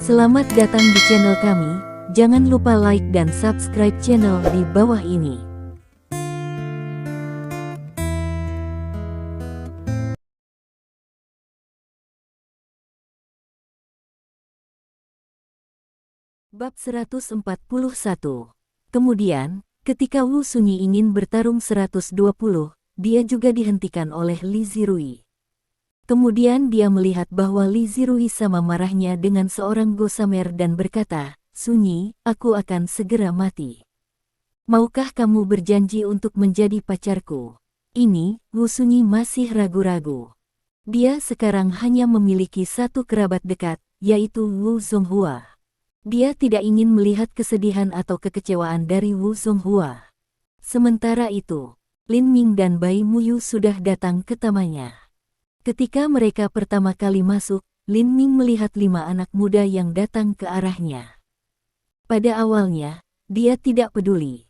Selamat datang di channel kami, jangan lupa like dan subscribe channel di bawah ini. Bab 141. Kemudian, ketika Wu Sunyi ingin bertarung 120, dia juga dihentikan oleh Li Zirui. Kemudian dia melihat bahwa Li Zirui sama marahnya dengan seorang Gossamer dan berkata, "Sunyi, aku akan segera mati. Maukah kamu berjanji untuk menjadi pacarku?" Ini, Wu Sunyi masih ragu-ragu. Dia sekarang hanya memiliki satu kerabat dekat, yaitu Wu Zonghua. Dia tidak ingin melihat kesedihan atau kekecewaan dari Wu Zonghua. Sementara itu, Lin Ming dan Bai Muyu sudah datang ke tamannya. Ketika mereka pertama kali masuk, Lin Ming melihat 5 anak muda yang datang ke arahnya. Pada awalnya, dia tidak peduli.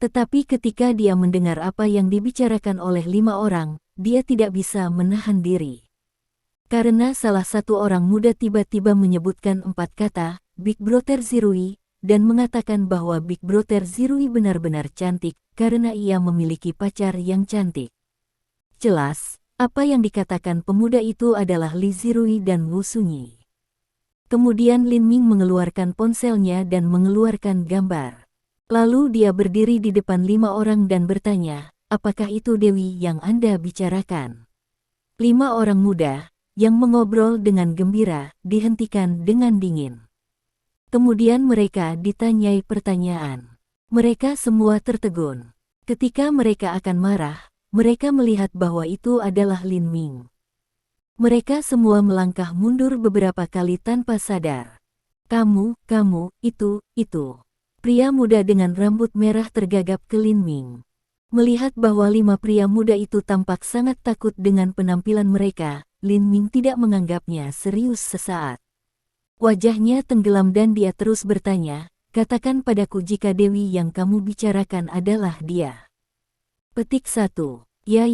Tetapi ketika dia mendengar apa yang dibicarakan oleh 5 orang, dia tidak bisa menahan diri. Karena salah satu orang muda tiba-tiba menyebutkan 4 kata, Big Brother Zirui, dan mengatakan bahwa Big Brother Zirui benar-benar cantik, karena ia memiliki pacar yang cantik. Jelas, apa yang dikatakan pemuda itu adalah Li Zirui dan Wu Sunyi. Kemudian Lin Ming mengeluarkan ponselnya dan mengeluarkan gambar. Lalu dia berdiri di depan 5 orang dan bertanya, "Apakah itu Dewi yang Anda bicarakan?" 5 orang muda, yang mengobrol dengan gembira, dihentikan dengan dingin. Kemudian mereka ditanyai pertanyaan. Mereka semua tertegun. Ketika mereka akan marah, mereka melihat bahwa itu adalah Lin Ming. Mereka semua melangkah mundur beberapa kali tanpa sadar. Kamu, itu. Pria muda dengan rambut merah tergagap ke Lin Ming. Melihat bahwa 5 pria muda itu tampak sangat takut dengan penampilan mereka, Lin Ming tidak menganggapnya serius sesaat. Wajahnya tenggelam dan dia terus bertanya, "Katakan padaku jika Dewi yang kamu bicarakan adalah dia." Petik 1. Ya.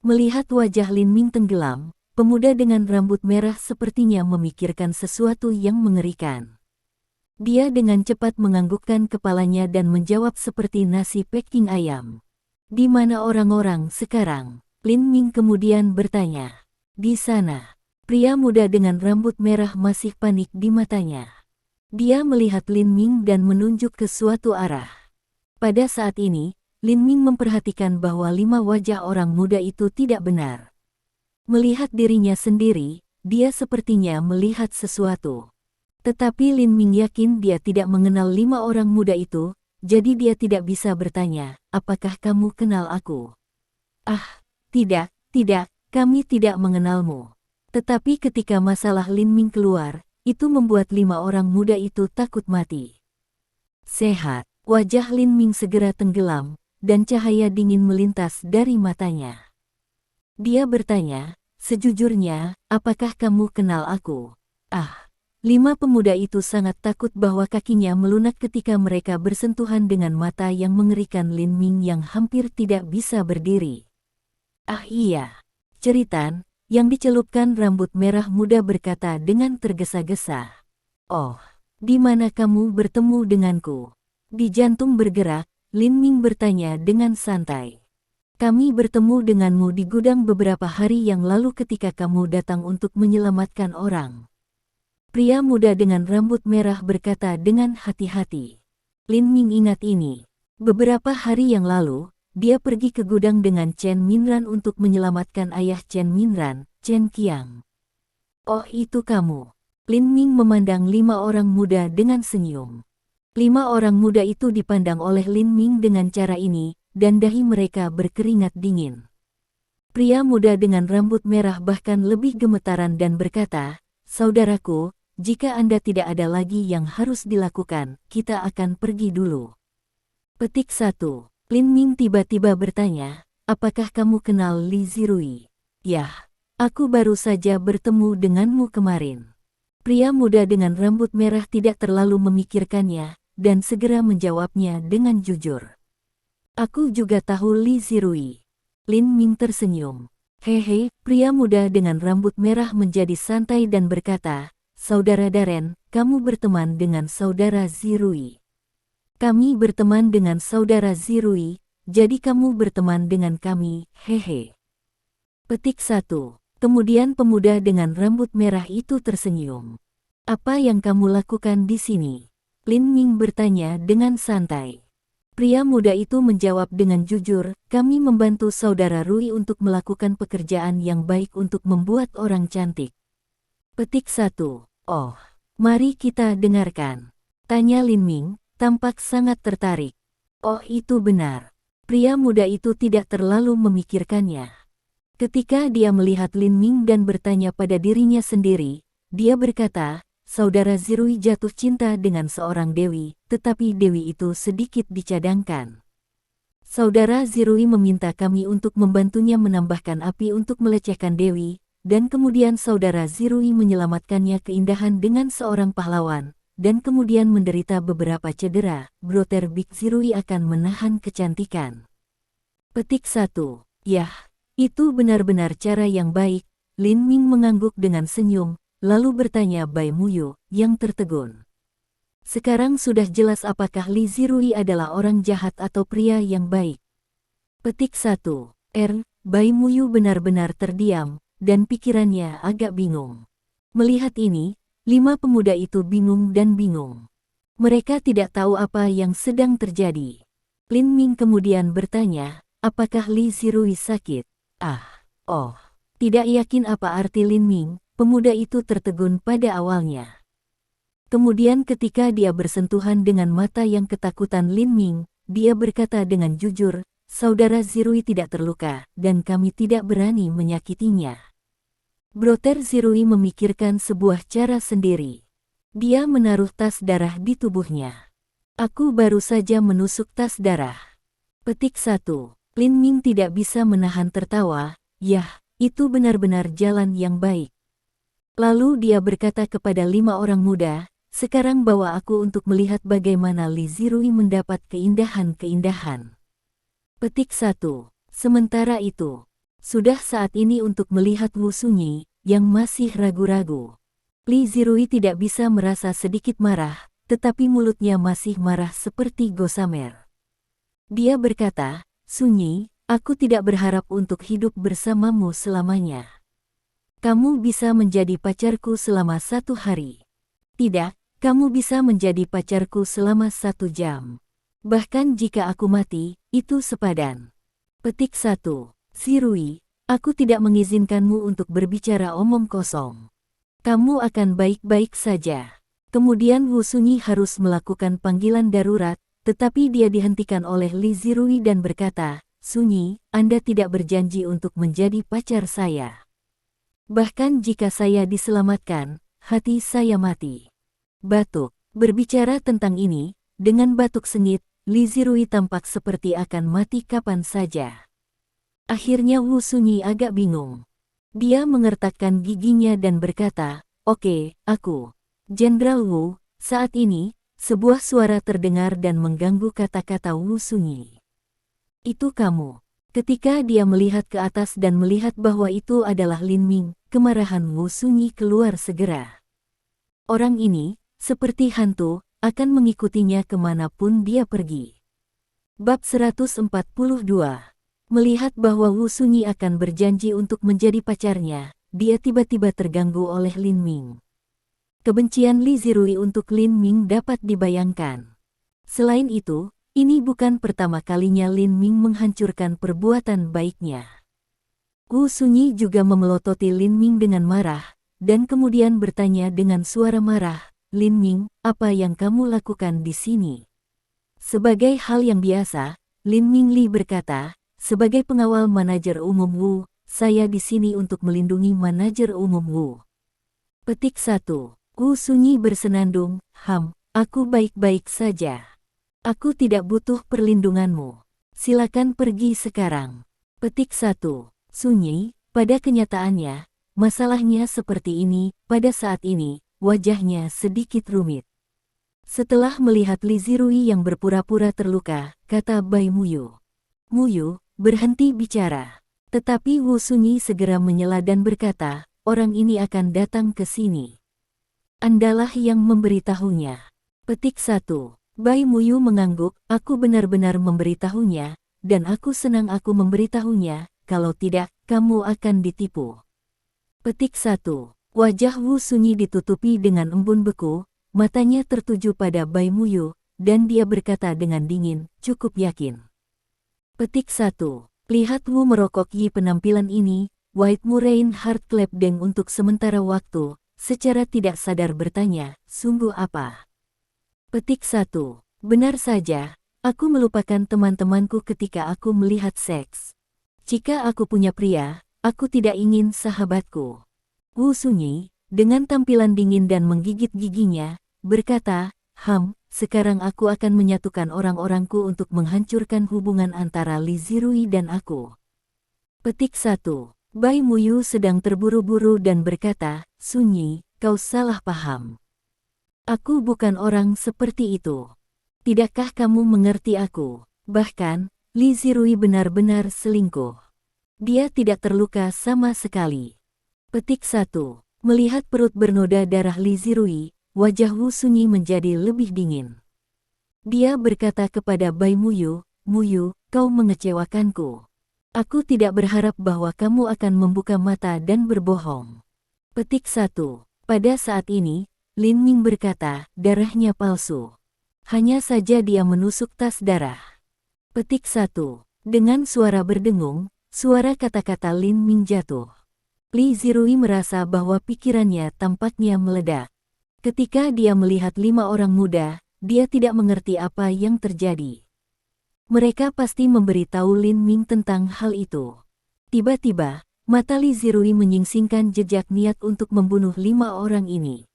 Melihat wajah Lin Ming tenggelam, pemuda dengan rambut merah sepertinya memikirkan sesuatu yang mengerikan. Dia dengan cepat menganggukkan kepalanya dan menjawab seperti nasi packing ayam. "Di mana orang-orang sekarang?" Lin Ming kemudian bertanya. "Di sana." Pria muda dengan rambut merah masih panik di matanya. Dia melihat Lin Ming dan menunjuk ke suatu arah. Pada saat ini, Lin Ming memperhatikan bahwa 5 wajah orang muda itu tidak benar. Melihat dirinya sendiri, dia sepertinya melihat sesuatu. Tetapi Lin Ming yakin dia tidak mengenal 5 orang muda itu, jadi dia tidak bisa bertanya, "Apakah kamu kenal aku?" "Ah, tidak, kami tidak mengenalmu." Tetapi ketika masalah Lin Ming keluar, itu membuat 5 orang muda itu takut mati. Sehat, wajah Lin Ming segera tenggelam, dan cahaya dingin melintas dari matanya. Dia bertanya, "Sejujurnya, apakah kamu kenal aku?" Ah, 5 pemuda itu sangat takut bahwa kakinya melunak ketika mereka bersentuhan dengan mata yang mengerikan Lin Ming yang hampir tidak bisa berdiri. "Ah iya, Ceritan," yang dicelupkan rambut merah muda berkata dengan tergesa-gesa. "Oh, di mana kamu bertemu denganku?" Di jantung bergerak, Lin Ming bertanya dengan santai. "Kami bertemu denganmu di gudang beberapa hari yang lalu ketika kamu datang untuk menyelamatkan orang." Pria muda dengan rambut merah berkata dengan hati-hati. Lin Ming ingat ini. Beberapa hari yang lalu, dia pergi ke gudang dengan Chen Minran untuk menyelamatkan ayah Chen Minran, Chen Qiang. "Oh, itu kamu." Lin Ming memandang 5 orang muda dengan senyum. 5 orang muda itu dipandang oleh Lin Ming dengan cara ini, dan dahi mereka berkeringat dingin. Pria muda dengan rambut merah bahkan lebih gemetaran dan berkata, "Saudaraku, jika Anda tidak ada lagi yang harus dilakukan, kita akan pergi dulu." Petik 1. Lin Ming tiba-tiba bertanya, "Apakah kamu kenal Li Zirui?" "Yah, aku baru saja bertemu denganmu kemarin." Pria muda dengan rambut merah tidak terlalu memikirkannya, dan segera menjawabnya dengan jujur. "Aku juga tahu Li Zirui." Lin Ming tersenyum. "Hehe," pria muda dengan rambut merah menjadi santai dan berkata, saudara Daren, kamu berteman dengan saudara Zirui. Kami berteman dengan saudara Zirui, jadi kamu berteman dengan kami, hehe. Petik 1. Kemudian pemuda dengan rambut merah itu tersenyum. Apa yang kamu lakukan di sini? Lin Ming bertanya dengan santai. Pria muda itu menjawab dengan jujur, kami membantu saudara Rui untuk melakukan pekerjaan yang baik untuk membuat orang cantik. Petik 1. Oh, mari kita dengarkan. Tanya Lin Ming, tampak sangat tertarik. Oh, itu benar. Pria muda itu tidak terlalu memikirkannya. Ketika dia melihat Lin Ming dan bertanya pada dirinya sendiri, dia berkata, saudara Zirui jatuh cinta dengan seorang dewi, tetapi dewi itu sedikit dicadangkan. Saudara Zirui meminta kami untuk membantunya menambahkan api untuk melecehkan dewi, dan kemudian saudara Zirui menyelamatkannya keindahan dengan seorang pahlawan, dan kemudian menderita beberapa cedera. Brother Big Zirui akan menahan kecantikan. Petik 1. Yah, itu benar-benar cara yang baik. Lin Ming mengangguk dengan senyum, lalu bertanya Bai Muyu, yang tertegun. Sekarang sudah jelas apakah Li Zirui adalah orang jahat atau pria yang baik. Petik 1. Bai Muyu benar-benar terdiam, dan pikirannya agak bingung. Melihat ini, 5 pemuda itu bingung dan bingung. Mereka tidak tahu apa yang sedang terjadi. Lin Ming kemudian bertanya, apakah Li Zirui sakit? Tidak yakin apa arti Lin Ming, pemuda itu tertegun pada awalnya. Kemudian ketika dia bersentuhan dengan mata yang ketakutan Lin Ming, dia berkata dengan jujur, saudara Zirui tidak terluka, dan kami tidak berani menyakitinya. Brother Zirui memikirkan sebuah cara sendiri. Dia menaruh tas darah di tubuhnya. Aku baru saja menusuk tas darah. Petik 1. Lin Ming tidak bisa menahan tertawa, yah, itu benar-benar jalan yang baik. Lalu dia berkata kepada 5 orang muda, sekarang bawa aku untuk melihat bagaimana Li Zirui mendapat keindahan-keindahan. Petik 1. Sementara itu, sudah saat ini untuk melihat Wu Sunyi, yang masih ragu-ragu. Li Zirui tidak bisa merasa sedikit marah, tetapi mulutnya masih marah seperti Gossamer. Dia berkata, Sunyi, aku tidak berharap untuk hidup bersamamu selamanya. Kamu bisa menjadi pacarku selama 1 hari. Tidak, kamu bisa menjadi pacarku selama 1 jam. Bahkan jika aku mati, itu sepadan. Petik 1. Zirui, aku tidak mengizinkanmu untuk berbicara omong kosong. Kamu akan baik-baik saja. Kemudian Wu Sunyi harus melakukan panggilan darurat, tetapi dia dihentikan oleh Li Zirui dan berkata, Sunyi, Anda tidak berjanji untuk menjadi pacar saya. Bahkan jika saya diselamatkan, hati saya mati. Batuk. Berbicara tentang ini, dengan batuk sengit, Li Zirui tampak seperti akan mati kapan saja. Akhirnya Wu Sunyi agak bingung. Dia mengertakkan giginya dan berkata, oke, aku. Jenderal Wu, saat ini, sebuah suara terdengar dan mengganggu kata-kata Wu Sunyi. Itu kamu. Ketika dia melihat ke atas dan melihat bahwa itu adalah Lin Ming, kemarahan Wu Sunyi keluar segera. Orang ini, seperti hantu, akan mengikutinya kemanapun dia pergi. Bab 142. Melihat bahwa Wu Sunyi akan berjanji untuk menjadi pacarnya, dia tiba-tiba terganggu oleh Lin Ming. Kebencian Li Zirui untuk Lin Ming dapat dibayangkan. Selain itu, ini bukan pertama kalinya Lin Ming menghancurkan perbuatan baiknya. Wu Sunyi juga memelototi Lin Ming dengan marah, dan kemudian bertanya dengan suara marah, Lin Ming, apa yang kamu lakukan di sini? Sebagai hal yang biasa, Lin Ming Li berkata, sebagai pengawal manajer umum Wu, saya di sini untuk melindungi manajer umum Wu. Petik 1. Wu Sunyi bersenandung, aku baik-baik saja. Aku tidak butuh perlindunganmu. Silakan pergi sekarang. Petik 1. Sunyi, pada kenyataannya, masalahnya seperti ini, pada saat ini, wajahnya sedikit rumit. Setelah melihat Li Zirui yang berpura-pura terluka, kata Bai Muyu. Muyu, berhenti bicara. Tetapi Wu Sunyi segera menyela dan berkata, orang ini akan datang ke sini. Andalah yang memberitahunya. Petik 1. Bai Muyu mengangguk, aku benar-benar memberitahunya, dan aku senang aku memberitahunya, kalau tidak, kamu akan ditipu. Petik 1. Wajah Wu Sunyi ditutupi dengan embun beku, matanya tertuju pada Bai Muyu, dan dia berkata dengan dingin, cukup yakin. Petik 1. Lihat Wu merokok Yi penampilan ini, White Murain Heart Clap Deng untuk sementara waktu, secara tidak sadar bertanya, sungguh apa? Petik 1. Benar saja, aku melupakan teman-temanku ketika aku melihat seks. Jika aku punya pria, aku tidak ingin sahabatku. Wu Sunyi, dengan tampilan dingin dan menggigit giginya, berkata, sekarang aku akan menyatukan orang-orangku untuk menghancurkan hubungan antara Li Zirui dan aku. Petik 1. Bai Muyu sedang terburu-buru dan berkata, Sunyi, kau salah paham. Aku bukan orang seperti itu. Tidakkah kamu mengerti aku? Bahkan, Li Zirui benar-benar selingkuh. Dia tidak terluka sama sekali. Petik 1. Melihat perut bernoda darah Li Zirui, wajah Wu Sunyi menjadi lebih dingin. Dia berkata kepada Bai Muyu, Muyu, kau mengecewakanku. Aku tidak berharap bahwa kamu akan membuka mata dan berbohong. Petik 1. Pada saat ini, Lin Ming berkata, darahnya palsu. Hanya saja dia menusuk tas darah. Petik 1. Dengan suara berdengung, suara kata-kata Lin Ming jatuh. Li Zirui merasa bahwa pikirannya tampaknya meledak. Ketika dia melihat 5 orang muda, dia tidak mengerti apa yang terjadi. Mereka pasti memberitahu Lin Ming tentang hal itu. Tiba-tiba, mata Li Zirui menyingsingkan jejak niat untuk membunuh 5 orang ini.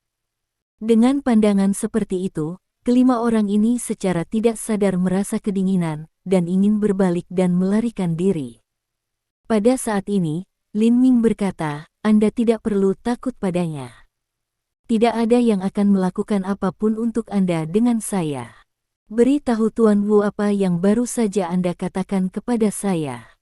Dengan pandangan seperti itu, kelima orang ini secara tidak sadar merasa kedinginan, dan ingin berbalik dan melarikan diri. Pada saat ini, Lin Ming berkata, Anda tidak perlu takut padanya. Tidak ada yang akan melakukan apapun untuk Anda dengan saya. Beritahu Tuan Wu apa yang baru saja Anda katakan kepada saya.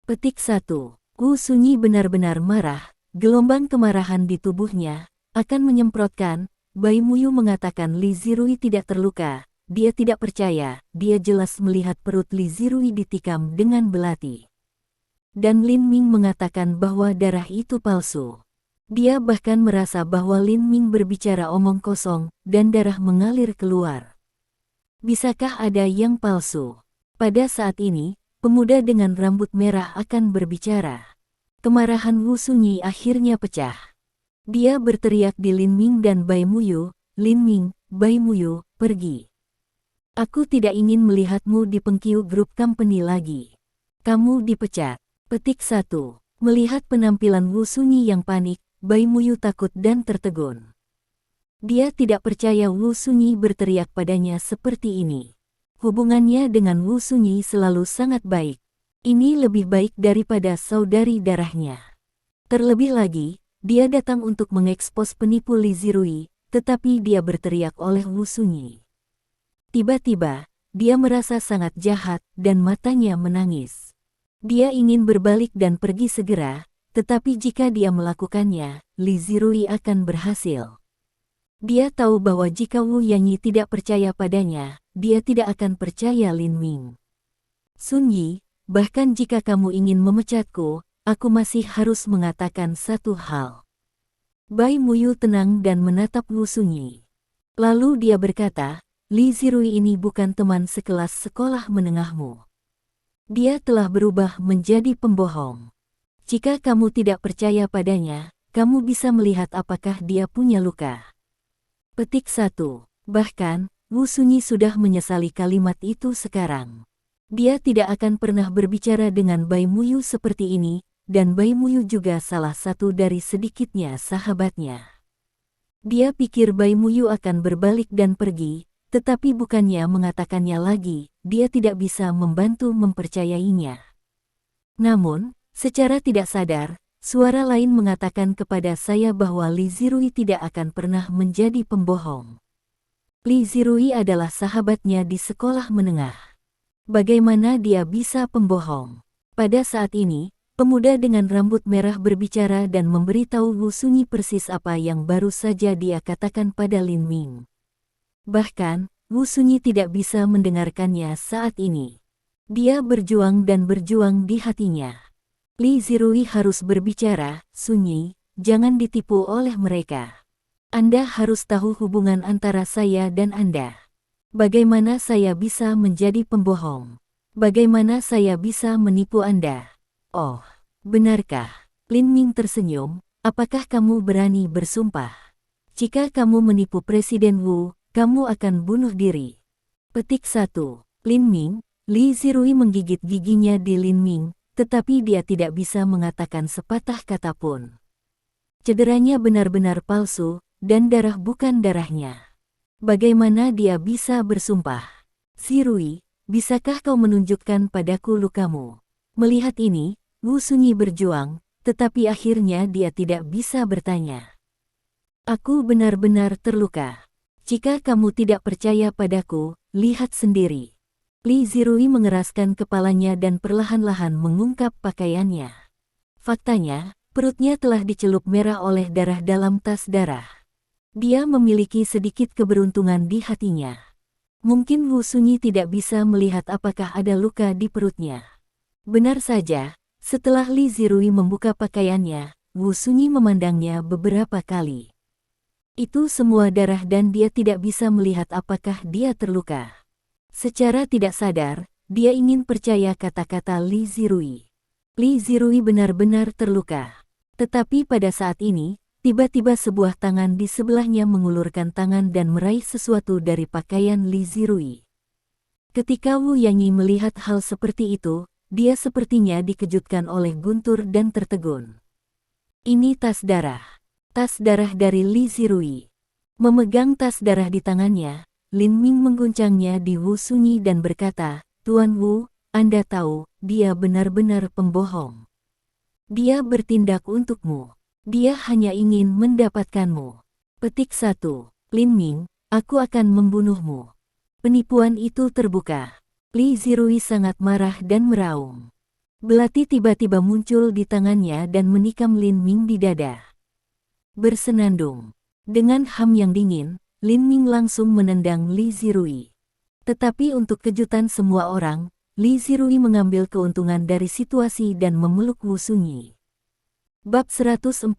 Petik 1. Wu Sunyi benar-benar marah, gelombang kemarahan di tubuhnya, akan menyemprotkan. Bai Muyu mengatakan Li Zirui tidak terluka, dia tidak percaya, dia jelas melihat perut Li Zirui ditikam dengan belati. Dan Lin Ming mengatakan bahwa darah itu palsu. Dia bahkan merasa bahwa Lin Ming berbicara omong kosong, dan darah mengalir keluar. Bisakah ada yang palsu? Pada saat ini, pemuda dengan rambut merah akan berbicara. Kemarahan Wu Sunyi akhirnya pecah. Dia berteriak di Lin Ming dan Bai Muyu, Lin Ming, Bai Muyu, pergi. Aku tidak ingin melihatmu di Pengkiu Group Company lagi. Kamu dipecat. Petik 1. Melihat penampilan Wu Sunyi yang panik, Bai Muyu takut dan tertegun. Dia tidak percaya Wu Sunyi berteriak padanya seperti ini. Hubungannya dengan Wu Sunyi selalu sangat baik. Ini lebih baik daripada saudari darahnya. Terlebih lagi, dia datang untuk mengekspos penipu Li Zirui, tetapi dia berteriak oleh Wu Sunyi. Tiba-tiba, dia merasa sangat jahat dan matanya menangis. Dia ingin berbalik dan pergi segera, tetapi jika dia melakukannya, Li Zirui akan berhasil. Dia tahu bahwa jika Wu Yanyi tidak percaya padanya, dia tidak akan percaya Lin Ming. Sun Yi, bahkan jika kamu ingin memecatku, aku masih harus mengatakan satu hal. Bai Muyu tenang dan menatap Wu Sunyi. Lalu dia berkata, Li Zirui ini bukan teman sekelas sekolah menengahmu. Dia telah berubah menjadi pembohong. Jika kamu tidak percaya padanya, kamu bisa melihat apakah dia punya luka. Petik 1. Bahkan, Wu Sunyi sudah menyesali kalimat itu sekarang. Dia tidak akan pernah berbicara dengan Bai Muyu seperti ini, dan Bai Muyu juga salah satu dari sedikitnya sahabatnya. Dia pikir Bai Muyu akan berbalik dan pergi, tetapi bukannya mengatakannya lagi, dia tidak bisa membantu mempercayainya. Namun, secara tidak sadar, suara lain mengatakan kepada saya bahwa Li Zirui tidak akan pernah menjadi pembohong. Li Zirui adalah sahabatnya di sekolah menengah. Bagaimana dia bisa pembohong? Pada saat ini, Pemuda dengan rambut merah berbicara dan memberitahu Wu Sunyi persis apa yang baru saja dia katakan pada Lin Ming. Bahkan, Wu Sunyi tidak bisa mendengarkannya saat ini. Dia berjuang dan berjuang di hatinya. Li Zirui harus berbicara, Sunyi, jangan ditipu oleh mereka. Anda harus tahu hubungan antara saya dan Anda. Bagaimana saya bisa menjadi pembohong? Bagaimana saya bisa menipu Anda? Oh, benarkah? Lin Ming tersenyum, apakah kamu berani bersumpah? Jika kamu menipu Presiden Wu, kamu akan bunuh diri. Petik 1. Lin Ming, Li Zirui menggigit giginya di Lin Ming, tetapi dia tidak bisa mengatakan sepatah kata pun. Cederanya benar-benar palsu, dan darah bukan darahnya. Bagaimana dia bisa bersumpah? Zirui, bisakah kau menunjukkan padaku lukamu? Melihat ini, Wu Sunyi berjuang, tetapi akhirnya dia tidak bisa bertanya. Aku benar-benar terluka. Jika kamu tidak percaya padaku, lihat sendiri. Li Zirui mengeraskan kepalanya dan perlahan-lahan mengungkap pakaiannya. Faktanya, perutnya telah dicelup merah oleh darah dalam tas darah. Dia memiliki sedikit keberuntungan di hatinya. Mungkin Wu Sunyi tidak bisa melihat apakah ada luka di perutnya. Benar saja, setelah Li Zirui membuka pakaiannya, Wu Sunyi memandangnya beberapa kali. Itu semua darah dan dia tidak bisa melihat apakah dia terluka. Secara tidak sadar, dia ingin percaya kata-kata Li Zirui. Li Zirui benar-benar terluka. Tetapi pada saat ini, tiba-tiba sebuah tangan di sebelahnya mengulurkan tangan dan meraih sesuatu dari pakaian Li Zirui. Ketika Wu Yanyi melihat hal seperti itu, dia sepertinya dikejutkan oleh guntur dan tertegun. Ini tas darah. Tas darah dari Li Zirui. Memegang tas darah di tangannya, Lin Ming mengguncangnya di Wu Sunyi dan berkata, Tuan Wu, Anda tahu, dia benar-benar pembohong. Dia bertindak untukmu. Dia hanya ingin mendapatkanmu. Petik 1. Lin Ming, aku akan membunuhmu. Penipuan itu terbuka. Li Zirui sangat marah dan meraung. Belati tiba-tiba muncul di tangannya dan menikam Lin Ming di dada. Bersenandung. Dengan ham yang dingin, Lin Ming langsung menendang Li Zirui. Tetapi untuk kejutan semua orang, Li Zirui mengambil keuntungan dari situasi dan memeluk Wu Sunyi. Bab 143.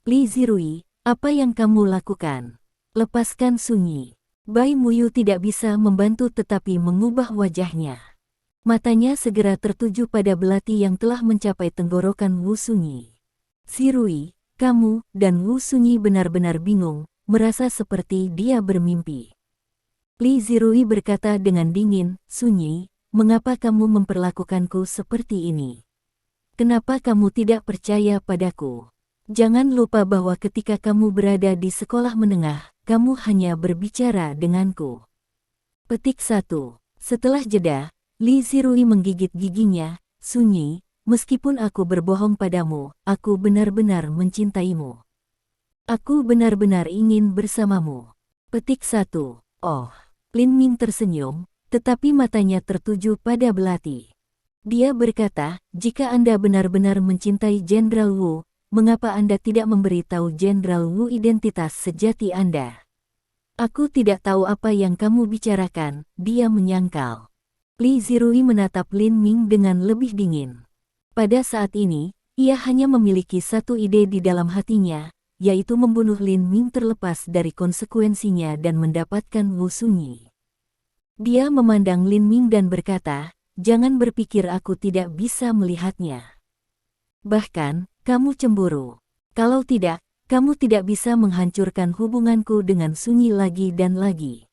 Li Zirui, apa yang kamu lakukan? Lepaskan Sunyi. Bai Muyu tidak bisa membantu tetapi mengubah wajahnya. Matanya segera tertuju pada belati yang telah mencapai tenggorokan Wu Sunyi. Zirui, kamu dan Wu Sunyi benar-benar bingung, merasa seperti dia bermimpi. Li Zirui berkata dengan dingin, Sunyi, mengapa kamu memperlakukanku seperti ini? Kenapa kamu tidak percaya padaku? Jangan lupa bahwa ketika kamu berada di sekolah menengah, kamu hanya berbicara denganku. Petik 1. Setelah jeda, Li Zirui menggigit giginya, Sunyi, meskipun aku berbohong padamu, aku benar-benar mencintaimu. Aku benar-benar ingin bersamamu. Petik 1. Oh, Lin Ming tersenyum, tetapi matanya tertuju pada belati. Dia berkata, jika Anda benar-benar mencintai Jenderal Wu, mengapa Anda tidak memberitahu Jenderal Wu identitas sejati Anda? Aku tidak tahu apa yang kamu bicarakan, dia menyangkal. Li Zirui menatap Lin Ming dengan lebih dingin. Pada saat ini, ia hanya memiliki satu ide di dalam hatinya, yaitu membunuh Lin Ming terlepas dari konsekuensinya dan mendapatkan Wu Sunyi. Dia memandang Lin Ming dan berkata, jangan berpikir aku tidak bisa melihatnya. Bahkan, kamu cemburu. Kalau tidak, kamu tidak bisa menghancurkan hubunganku dengan Sunyi lagi dan lagi.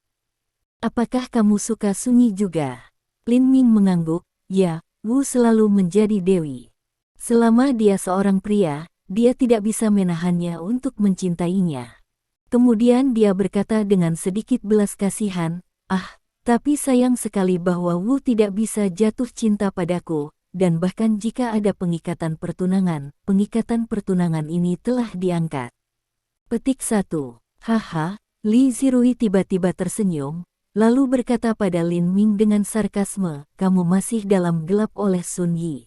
Apakah kamu suka Sunyi juga? Lin Ming mengangguk, ya, Wu selalu menjadi dewi. Selama dia seorang pria, dia tidak bisa menahannya untuk mencintainya. Kemudian dia berkata dengan sedikit belas kasihan, tapi sayang sekali bahwa Wu tidak bisa jatuh cinta padaku. Dan bahkan jika ada pengikatan pertunangan ini telah diangkat. Petik 1. Haha, Li Zirui tiba-tiba tersenyum, lalu berkata pada Lin Ming dengan sarkasme, kamu masih dalam gelap oleh Sun Yi.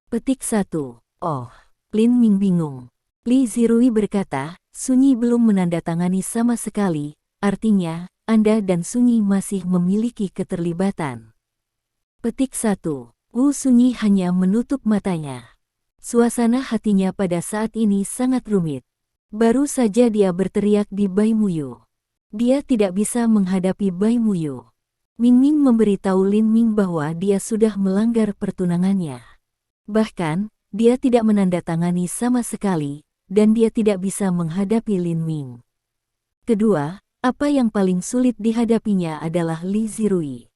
Petik 1. Oh, Lin Ming bingung. Li Zirui berkata, Sunyi belum menandatangani sama sekali, artinya, Anda dan Sunyi masih memiliki keterlibatan. Petik 1. Wu Sunyi hanya menutup matanya. Suasana hatinya pada saat ini sangat rumit. Baru saja dia berteriak di Bai Muyu. Dia tidak bisa menghadapi Bai Muyu. Ming Ming memberitahu Lin Ming bahwa dia sudah melanggar pertunangannya. Bahkan, dia tidak menandatangani sama sekali, dan dia tidak bisa menghadapi Lin Ming. Kedua, apa yang paling sulit dihadapinya adalah Li Zirui.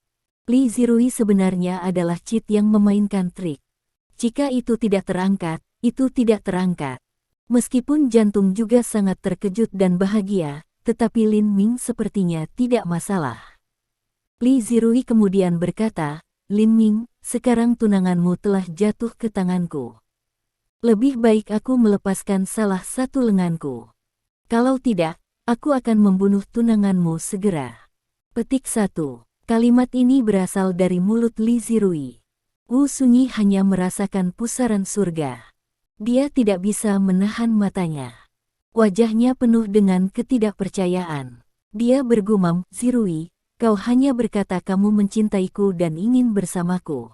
Li Zirui sebenarnya adalah cheat yang memainkan trik. Jika itu tidak terangkat, itu tidak terangkat. Meskipun jantung juga sangat terkejut dan bahagia, tetapi Lin Ming sepertinya tidak masalah. Li Zirui kemudian berkata, Lin Ming, sekarang tunanganmu telah jatuh ke tanganku. Lebih baik aku melepaskan salah satu lenganku. Kalau tidak, aku akan membunuh tunanganmu segera. Petik 1. Kalimat ini berasal dari mulut Li Zirui. Wu Sunyi hanya merasakan pusaran surga. Dia tidak bisa menahan matanya. Wajahnya penuh dengan ketidakpercayaan. Dia bergumam, Zirui, kau hanya berkata kamu mencintaiku dan ingin bersamaku.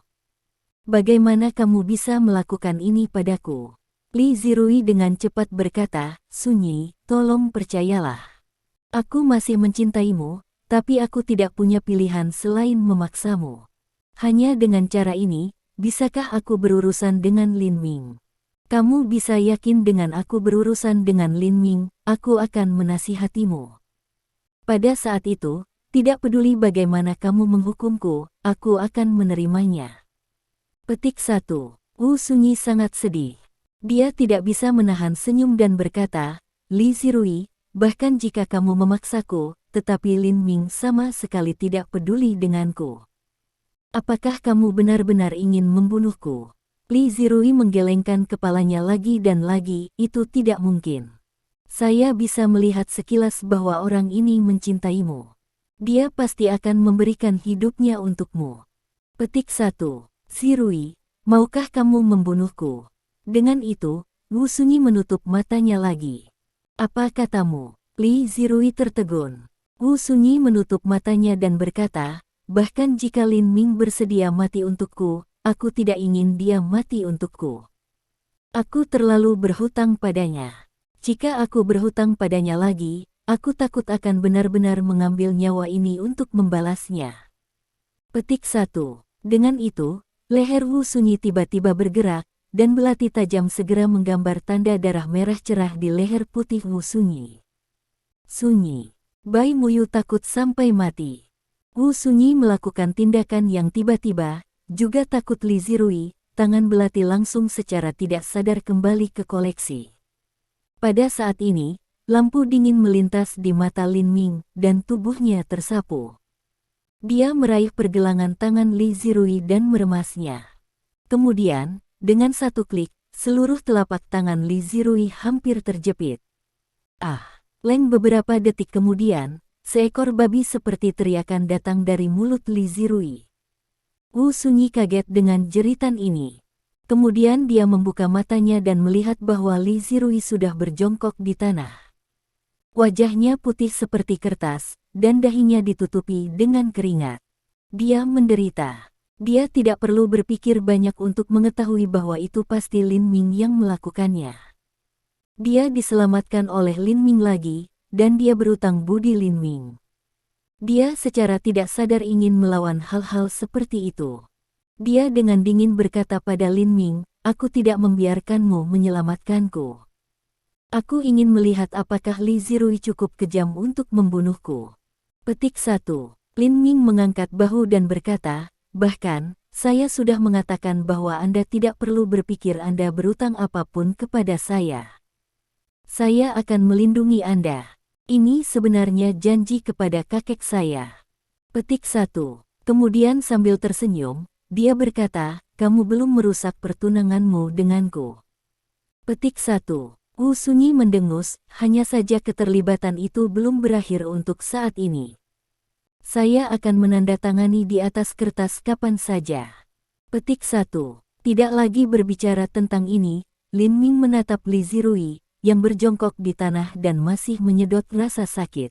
Bagaimana kamu bisa melakukan ini padaku? Li Zirui dengan cepat berkata, Sunyi, tolong percayalah. Aku masih mencintaimu, tapi aku tidak punya pilihan selain memaksamu. Hanya dengan cara ini, bisakah aku berurusan dengan Lin Ming? Kamu bisa yakin dengan aku berurusan dengan Lin Ming, aku akan menasihatimu. Pada saat itu, tidak peduli bagaimana kamu menghukumku, aku akan menerimanya. Petik 1. Wu Sunyi sangat sedih. Dia tidak bisa menahan senyum dan berkata, Li Zirui, bahkan jika kamu memaksaku, tetapi Lin Ming sama sekali tidak peduli denganku. Apakah kamu benar-benar ingin membunuhku? Li Zirui menggelengkan kepalanya lagi dan lagi, itu tidak mungkin. Saya bisa melihat sekilas bahwa orang ini mencintaimu. Dia pasti akan memberikan hidupnya untukmu. Petik 1. Zirui, maukah kamu membunuhku? Dengan itu, Wu Sunyi menutup matanya lagi. Apa katamu? Li Zirui tertegun. Wu Sunyi menutup matanya dan berkata, bahkan jika Lin Ming bersedia mati untukku, aku tidak ingin dia mati untukku. Aku terlalu berhutang padanya. Jika aku berhutang padanya lagi, aku takut akan benar-benar mengambil nyawa ini untuk membalasnya. Petik 1. Dengan itu, leher Wu Sunyi tiba-tiba bergerak, dan belati tajam segera menggambar tanda darah merah cerah di leher putih Wu Sunyi. Sunyi. Bai Muyu takut sampai mati. Wu Sunyi melakukan tindakan yang tiba-tiba, juga takut Li Zirui, tangan belati langsung secara tidak sadar kembali ke koleksi. Pada saat ini, lampu dingin melintas di mata Lin Ming, dan tubuhnya tersapu. Dia meraih pergelangan tangan Li Zirui dan meremasnya. Kemudian, dengan satu klik, seluruh telapak tangan Li Zirui hampir terjepit. Leng beberapa detik kemudian, seekor babi seperti teriakan datang dari mulut Li Zirui. Wu Sunyi kaget dengan jeritan ini. Kemudian dia membuka matanya dan melihat bahwa Li Zirui sudah berjongkok di tanah. Wajahnya putih seperti kertas, dan dahinya ditutupi dengan keringat. Dia menderita. Dia tidak perlu berpikir banyak untuk mengetahui bahwa itu pasti Lin Ming yang melakukannya. Dia diselamatkan oleh Lin Ming lagi, dan dia berutang budi Lin Ming. Dia secara tidak sadar ingin melawan hal-hal seperti itu. Dia dengan dingin berkata pada Lin Ming, aku tidak membiarkanmu menyelamatkanku. Aku ingin melihat apakah Li Zirui cukup kejam untuk membunuhku. Petik 1. Lin Ming mengangkat bahu dan berkata, bahkan, saya sudah mengatakan bahwa Anda tidak perlu berpikir Anda berutang apapun kepada saya. Saya akan melindungi Anda. Ini sebenarnya janji kepada kakek saya. Petik 1. Kemudian sambil tersenyum, dia berkata, kamu belum merusak pertunanganmu denganku. Petik 1. Wu Sunyi mendengus, hanya saja keterlibatan itu belum berakhir untuk saat ini. Saya akan menandatangani di atas kertas kapan saja. Petik 1. Tidak lagi berbicara tentang ini, Lin Ming menatap Li Zirui, yang berjongkok di tanah dan masih menyedot rasa sakit.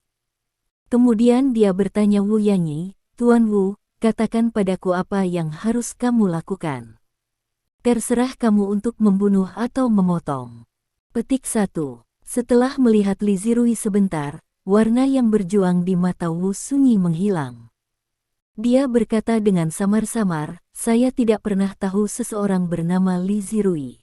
Kemudian dia bertanya Wu Yanyi, Tuan Wu, katakan padaku apa yang harus kamu lakukan. Terserah kamu untuk membunuh atau memotong. Petik 1. Setelah melihat Li Zirui sebentar, warna yang berjuang di mata Wu Sunyi menghilang. Dia berkata dengan samar-samar, saya tidak pernah tahu seseorang bernama Li Zirui.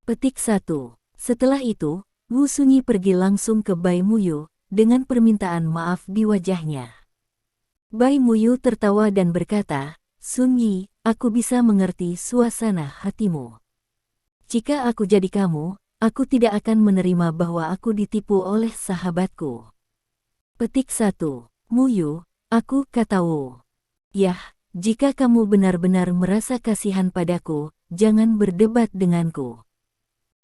Petik 1. Setelah itu, Wu Sunyi pergi langsung ke Bai Muyu, dengan permintaan maaf di wajahnya. Bai Muyu tertawa dan berkata, Sun Yi, aku bisa mengerti suasana hatimu. Jika aku jadi kamu, aku tidak akan menerima bahwa aku ditipu oleh sahabatku. Petik 1. Muyu, aku kata Wu. Yah, jika kamu benar-benar merasa kasihan padaku, jangan berdebat denganku.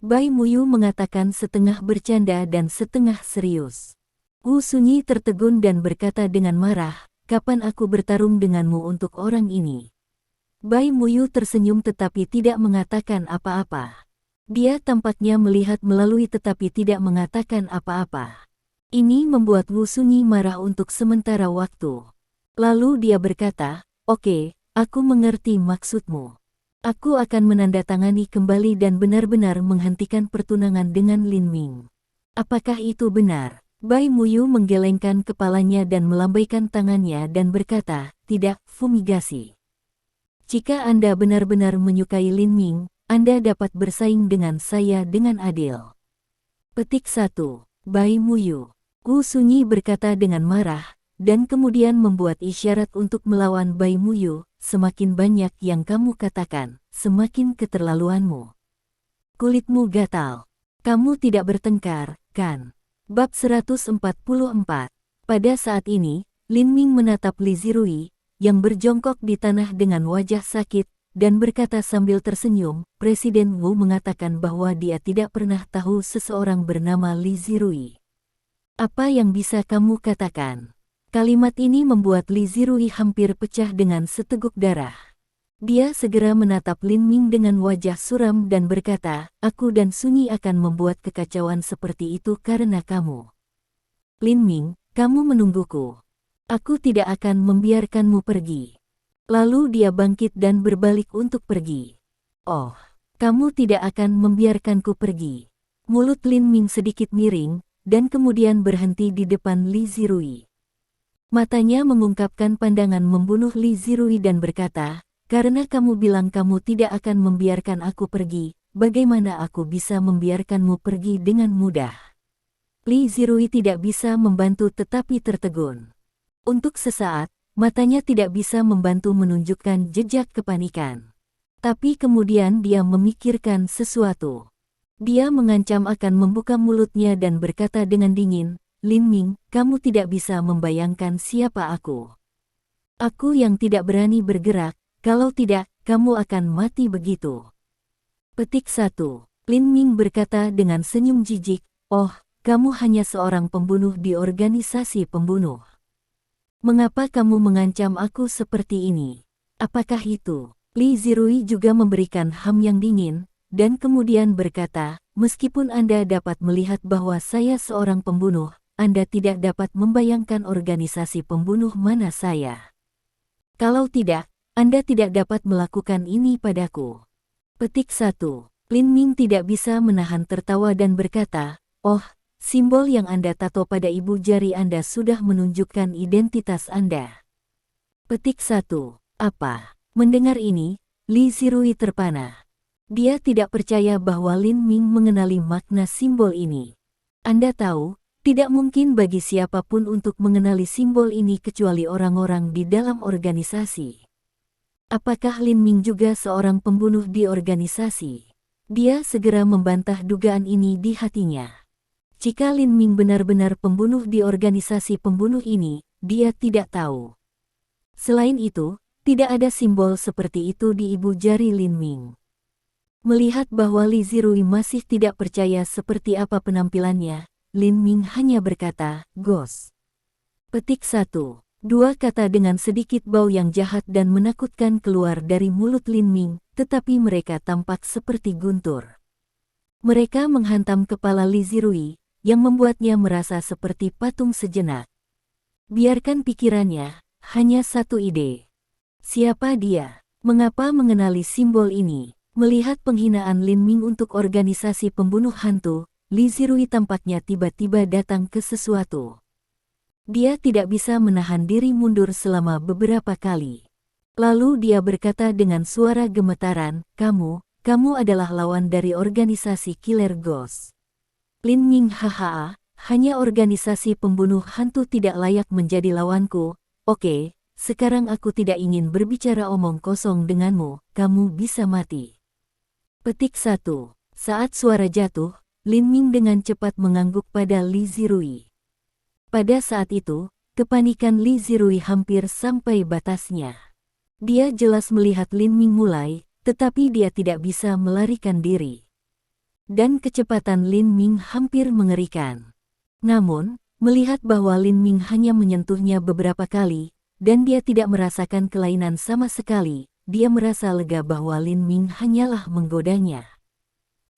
Bai Muyu mengatakan setengah bercanda dan setengah serius. Wu Sunyi tertegun dan berkata dengan marah, kapan aku bertarung denganmu untuk orang ini? Bai Muyu tersenyum tetapi tidak mengatakan apa-apa. Dia tampaknya melihat melalui tetapi tidak mengatakan apa-apa. Ini membuat Wu Sunyi marah untuk sementara waktu. Lalu dia berkata, oke, aku mengerti maksudmu. Aku akan menandatangani kembali dan benar-benar menghentikan pertunangan dengan Lin Ming. Apakah itu benar? Bai Muyu menggelengkan kepalanya dan melambaikan tangannya dan berkata, tidak, fumigasi. Jika Anda benar-benar menyukai Lin Ming, Anda dapat bersaing dengan saya dengan adil. Petik 1. Bai Muyu. Wu Sunyi berkata dengan marah, dan kemudian membuat isyarat untuk melawan Bai Muyu, semakin banyak yang kamu katakan, semakin keterlaluanmu. Kulitmu gatal. Kamu tidak bertengkar, kan? Bab 144. Pada saat ini, Lin Ming menatap Li Zirui, yang berjongkok di tanah dengan wajah sakit, dan berkata sambil tersenyum, Presiden Wu mengatakan bahwa dia tidak pernah tahu seseorang bernama Li Zirui. Apa yang bisa kamu katakan? Kalimat ini membuat Li Zirui hampir pecah dengan seteguk darah. Dia segera menatap Lin Ming dengan wajah suram dan berkata, aku dan Sunyi akan membuat kekacauan seperti itu karena kamu. Lin Ming, kamu menungguku. Aku tidak akan membiarkanmu pergi. Lalu dia bangkit dan berbalik untuk pergi. Oh, kamu tidak akan membiarkanku pergi. Mulut Lin Ming sedikit miring, dan kemudian berhenti di depan Li Zirui. Matanya mengungkapkan pandangan membunuh Li Zirui dan berkata, karena kamu bilang kamu tidak akan membiarkan aku pergi, bagaimana aku bisa membiarkanmu pergi dengan mudah? Li Zirui tidak bisa membantu tetapi tertegun. Untuk sesaat, matanya tidak bisa membantu menunjukkan jejak kepanikan. Tapi kemudian dia memikirkan sesuatu. Dia mengancam akan membuka mulutnya dan berkata dengan dingin, Lin Ming, kamu tidak bisa membayangkan siapa aku. Aku yang tidak berani bergerak, kalau tidak, kamu akan mati begitu. Petik 1. Lin Ming berkata dengan senyum jijik, oh, kamu hanya seorang pembunuh di organisasi pembunuh. Mengapa kamu mengancam aku seperti ini? Apakah itu? Li Zirui juga memberikan ham yang dingin, dan kemudian berkata, meskipun Anda dapat melihat bahwa saya seorang pembunuh, Anda tidak dapat membayangkan organisasi pembunuh mana saya. Kalau tidak, Anda tidak dapat melakukan ini padaku. Petik 1. Lin Ming tidak bisa menahan tertawa dan berkata, oh, simbol yang Anda tato pada ibu jari Anda sudah menunjukkan identitas Anda. Petik 1. Apa? Mendengar ini, Li Zirui terpana. Dia tidak percaya bahwa Lin Ming mengenali makna simbol ini. Anda tahu, tidak mungkin bagi siapapun untuk mengenali simbol ini kecuali orang-orang di dalam organisasi. Apakah Lin Ming juga seorang pembunuh di organisasi? Dia segera membantah dugaan ini di hatinya. Jika Lin Ming benar-benar pembunuh di organisasi pembunuh ini, dia tidak tahu. Selain itu, tidak ada simbol seperti itu di ibu jari Lin Ming. Melihat bahwa Li Zirui masih tidak percaya seperti apa penampilannya, Lin Ming hanya berkata, Gos. Petik 1. Dua kata dengan sedikit bau yang jahat dan menakutkan keluar dari mulut Lin Ming, tetapi mereka tampak seperti guntur. Mereka menghantam kepala Li Zirui, yang membuatnya merasa seperti patung sejenak. Biarkan pikirannya, hanya satu ide. Siapa dia? Mengapa mengenali simbol ini? Melihat penghinaan Lin Ming untuk organisasi pembunuh hantu, Li Zirui tampaknya tiba-tiba datang ke sesuatu. Dia tidak bisa menahan diri mundur selama beberapa kali. Lalu dia berkata dengan suara gemetaran, kamu adalah lawan dari organisasi Killer Ghost. Lin Ming haha, hanya organisasi pembunuh hantu tidak layak menjadi lawanku. Oke, sekarang aku tidak ingin berbicara omong kosong denganmu, kamu bisa mati. Petik 1. Saat suara jatuh, Lin Ming dengan cepat mengangguk pada Li Zirui. Pada saat itu, kepanikan Li Zirui hampir sampai batasnya. Dia jelas melihat Lin Ming mulai, tetapi dia tidak bisa melarikan diri. Dan kecepatan Lin Ming hampir mengerikan. Namun, melihat bahwa Lin Ming hanya menyentuhnya beberapa kali, dan dia tidak merasakan kelainan sama sekali, dia merasa lega bahwa Lin Ming hanyalah menggodanya.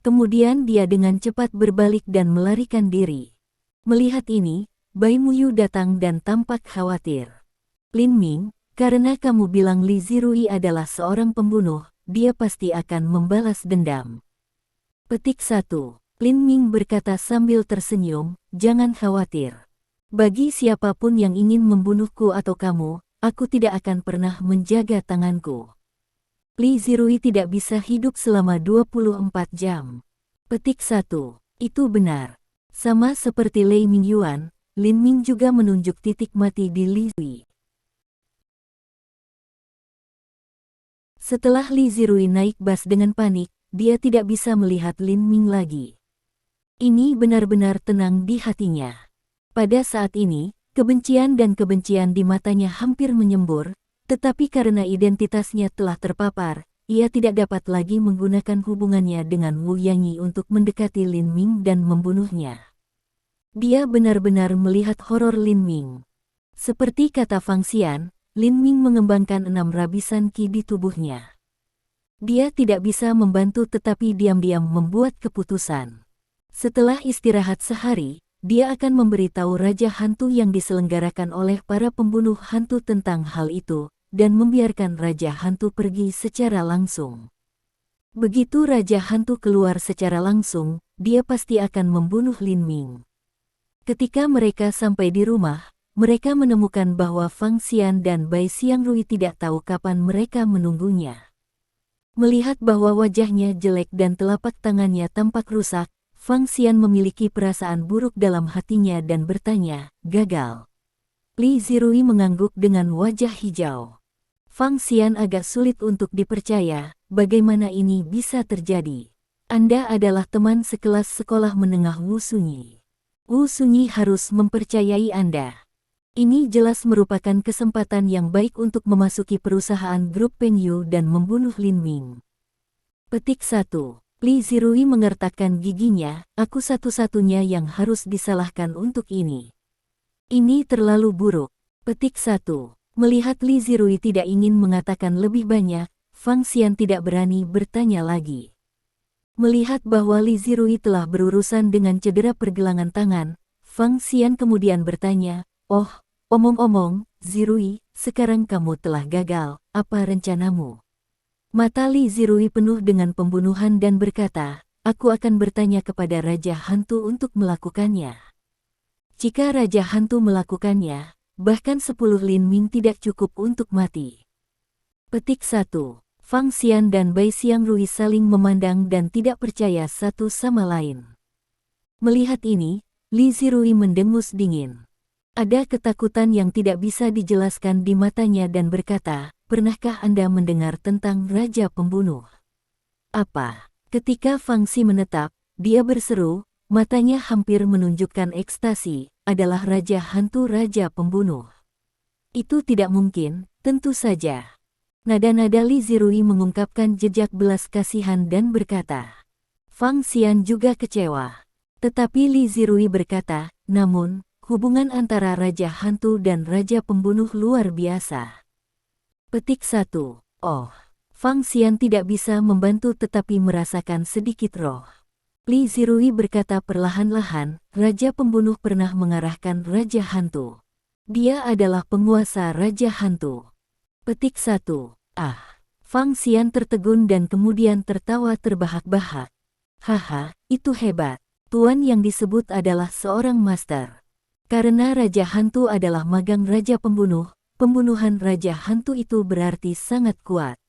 Kemudian dia dengan cepat berbalik dan melarikan diri. Melihat ini, Bai Muyu datang dan tampak khawatir. Lin Ming, karena kamu bilang Li Zirui adalah seorang pembunuh, dia pasti akan membalas dendam. Petik 1. Lin Ming berkata sambil tersenyum, jangan khawatir. Bagi siapapun yang ingin membunuhku atau kamu, aku tidak akan pernah menjaga tanganku. Li Zirui tidak bisa hidup selama 24 jam. Petik 1. Itu benar. Sama seperti Lei Mingyuan, Lin Ming juga menunjuk titik mati di Li Zirui. Setelah Li Zirui naik bas dengan panik, dia tidak bisa melihat Lin Ming lagi. Ini benar-benar tenang di hatinya. Pada saat ini, kebencian di matanya hampir menyembur, tetapi karena identitasnya telah terpapar, ia tidak dapat lagi menggunakan hubungannya dengan Wu Yanyi untuk mendekati Lin Ming dan membunuhnya. Dia benar-benar melihat horor Lin Ming. Seperti kata Fang Xian, Lin Ming mengembangkan 6 rabisan qi di tubuhnya. Dia tidak bisa membantu tetapi diam-diam membuat keputusan. Setelah istirahat sehari, dia akan memberitahu Raja Hantu yang diselenggarakan oleh para pembunuh hantu tentang hal itu, dan membiarkan Raja Hantu pergi secara langsung. Begitu Raja Hantu keluar secara langsung, dia pasti akan membunuh Lin Ming. Ketika mereka sampai di rumah, mereka menemukan bahwa Fang Xian dan Bai Xiangrui tidak tahu kapan mereka menunggunya. Melihat bahwa wajahnya jelek dan telapak tangannya tampak rusak, Fang Xian memiliki perasaan buruk dalam hatinya dan bertanya, gagal. Li Zirui mengangguk dengan wajah hijau. Fang Xian agak sulit untuk dipercaya, bagaimana ini bisa terjadi. Anda adalah teman sekelas sekolah menengah Wu Sunyi. Wu Sunyi harus mempercayai Anda. Ini jelas merupakan kesempatan yang baik untuk memasuki perusahaan grup Peng Yu dan membunuh Lin Ming. Petik 1. Li Zirui mengertakkan giginya, aku satu-satunya yang harus disalahkan untuk ini. Ini terlalu buruk. Petik 1. Melihat Li Zirui tidak ingin mengatakan lebih banyak, Fang Xian tidak berani bertanya lagi. Melihat bahwa Li Zirui telah berurusan dengan cedera pergelangan tangan, Fang Xian kemudian bertanya, oh, omong-omong, Zirui, sekarang kamu telah gagal, apa rencanamu? Mata Li Zirui penuh dengan pembunuhan dan berkata, aku akan bertanya kepada Raja Hantu untuk melakukannya. Jika Raja Hantu melakukannya, bahkan 10 Lin Ming tidak cukup untuk mati. Petik 1. Fang Xian dan Bai Xiangrui saling memandang dan tidak percaya satu sama lain. Melihat ini, Li Zirui mendengus dingin. Ada ketakutan yang tidak bisa dijelaskan di matanya dan berkata, pernahkah Anda mendengar tentang Raja Pembunuh? Apa? Ketika Fang Xi menetap, dia berseru, matanya hampir menunjukkan ekstasi, adalah Raja Hantu Raja Pembunuh. Itu tidak mungkin, tentu saja. Nada-nada Li Zirui mengungkapkan jejak belas kasihan dan berkata. Fang Xian juga kecewa. Tetapi Li Zirui berkata, namun, hubungan antara Raja Hantu dan Raja Pembunuh luar biasa. Petik 1. Oh. Fang Xian tidak bisa membantu tetapi merasakan sedikit roh. Li Zirui berkata perlahan-lahan, Raja Pembunuh pernah mengarahkan Raja Hantu. Dia adalah penguasa Raja Hantu. Petik 1. Ah. Fang Xian tertegun dan kemudian tertawa terbahak-bahak. Haha, itu hebat. Tuan yang disebut adalah seorang master. Karena Raja Hantu adalah magang Raja Pembunuh, pembunuhan Raja Hantu itu berarti sangat kuat.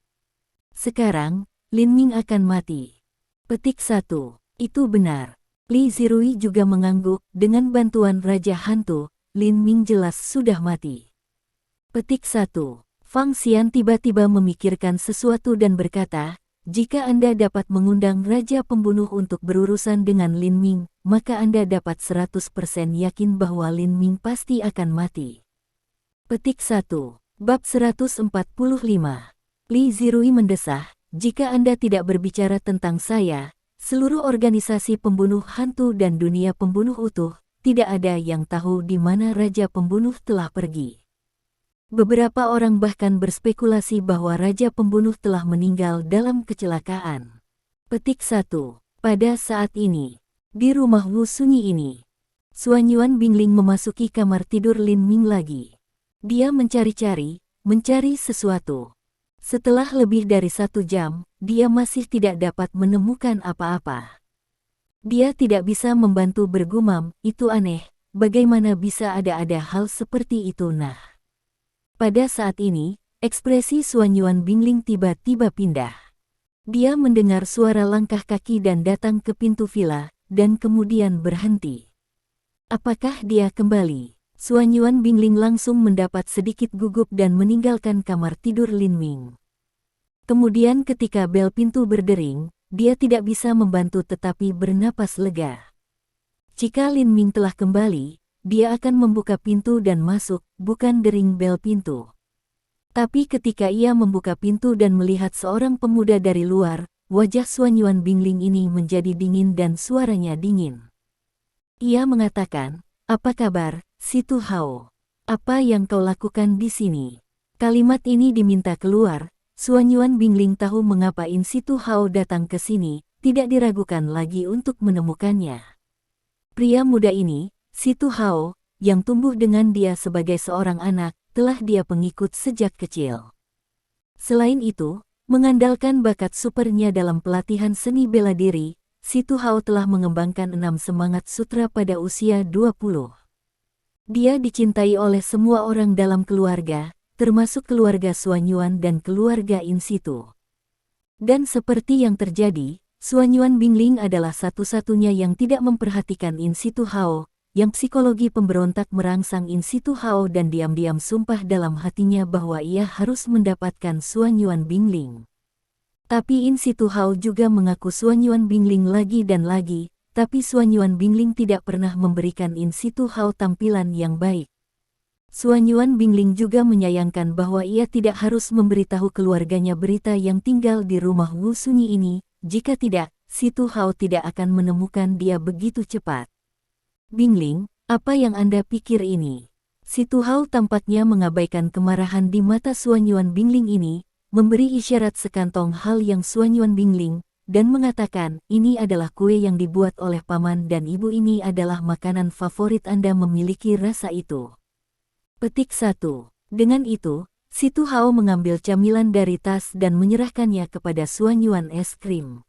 Sekarang, Lin Ming akan mati. Petik 1. Itu benar. Li Zirui juga mengangguk, dengan bantuan Raja Hantu, Lin Ming jelas sudah mati. Petik 1. Fang Xian tiba-tiba memikirkan sesuatu dan berkata, jika Anda dapat mengundang Raja Pembunuh untuk berurusan dengan Lin Ming, maka Anda dapat 100% yakin bahwa Lin Ming pasti akan mati. Petik 1. Bab 145. Li Zirui mendesah, jika Anda tidak berbicara tentang saya, seluruh organisasi pembunuh hantu dan dunia pembunuh utuh, tidak ada yang tahu di mana Raja Pembunuh telah pergi. Beberapa orang bahkan berspekulasi bahwa Raja Pembunuh telah meninggal dalam kecelakaan. Petik 1. Pada saat ini, di rumah Wu Sunyi ini, Suanyuan Bingling memasuki kamar tidur Lin Ming lagi. Dia mencari-cari, mencari sesuatu. Setelah lebih dari 1 jam, dia masih tidak dapat menemukan apa-apa. Dia tidak bisa membantu bergumam, itu aneh, bagaimana bisa ada hal seperti itu nah. Pada saat ini, ekspresi Suanyuan Bingling tiba-tiba pindah. Dia mendengar suara langkah kaki dan datang ke pintu villa, dan kemudian berhenti. Apakah dia kembali? Suanyuan Bingling langsung mendapat sedikit gugup dan meninggalkan kamar tidur Lin Ming. Kemudian ketika bel pintu berdering, dia tidak bisa membantu tetapi bernapas lega. Jika Lin Ming telah kembali, dia akan membuka pintu dan masuk, bukan dering bel pintu. Tapi ketika ia membuka pintu dan melihat seorang pemuda dari luar, wajah Suanyuan Bingling ini menjadi dingin dan suaranya dingin. Ia mengatakan, apa kabar, Si Tu Hao? Apa yang kau lakukan di sini? Kalimat ini diminta keluar. Suanyuan Bingling tahu mengapa In Si Tu Hao datang ke sini, tidak diragukan lagi untuk menemukannya. Pria muda ini, Si Tu Hao, yang tumbuh dengan dia sebagai seorang anak, telah dia pengikut sejak kecil. Selain itu, mengandalkan bakat supernya dalam pelatihan seni bela diri, Si Tu Hao telah mengembangkan 6 semangat sutra pada usia 20. Dia dicintai oleh semua orang dalam keluarga, termasuk keluarga Suanyuan dan keluarga In Situ. Dan seperti yang terjadi, Suanyuan Bingling adalah satu-satunya yang tidak memperhatikan In Situ Hao, yang psikologi pemberontak merangsang In Situ Hao dan diam-diam sumpah dalam hatinya bahwa ia harus mendapatkan Suanyuan Bingling. Tapi In Situ Hao juga mengaku Suanyuan Bingling lagi dan lagi, tapi Suanyuan Bingling tidak pernah memberikan In Situ Hao tampilan yang baik. Suanyuan Bingling juga menyayangkan bahwa ia tidak harus memberitahu keluarganya berita yang tinggal di rumah Wu Sunyi ini, jika tidak, Si Tu Hao tidak akan menemukan dia begitu cepat. Bingling, apa yang Anda pikir ini? Si Tu Hao tampaknya mengabaikan kemarahan di mata Suanyuan Bingling ini, memberi isyarat sekantong hal yang Suanyuan Bingling, dan mengatakan, ini adalah kue yang dibuat oleh paman dan ibu, ini adalah makanan favorit Anda, memiliki rasa itu. Petik 1. Dengan itu, Si Tu Hao mengambil camilan dari tas dan menyerahkannya kepada Suanyuan es krim.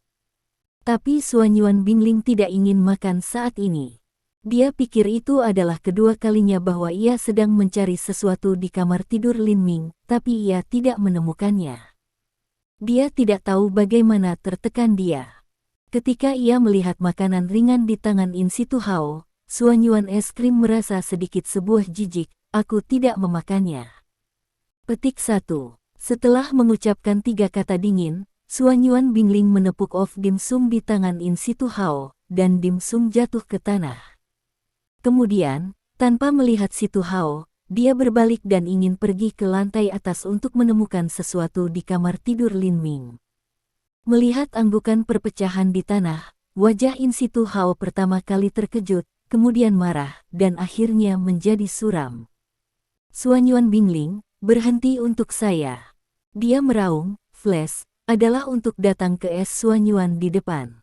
Tapi Suanyuan Bingling tidak ingin makan saat ini. Dia pikir itu adalah kedua kalinya bahwa ia sedang mencari sesuatu di kamar tidur Lin Ming, tapi ia tidak menemukannya. Dia tidak tahu bagaimana tertekan dia. Ketika ia melihat makanan ringan di tangan In Situ Hao, Suanyuan es krim merasa sedikit sebuah jijik, aku tidak memakannya. Petik 1. Setelah mengucapkan 3 kata dingin, Suanyuan Bingling menepuk off dimsum di tangan In Situ Hao, dan dimsum jatuh ke tanah. Kemudian, tanpa melihat Si Tu Hao, dia berbalik dan ingin pergi ke lantai atas untuk menemukan sesuatu di kamar tidur Lin Ming. Melihat anggukan perpecahan di tanah, wajah In Situ Hao pertama kali terkejut, kemudian marah, dan akhirnya menjadi suram. Suanyuan Bingling, berhenti untuk saya. Dia meraung, flash, adalah untuk datang ke es Suanyuan di depan.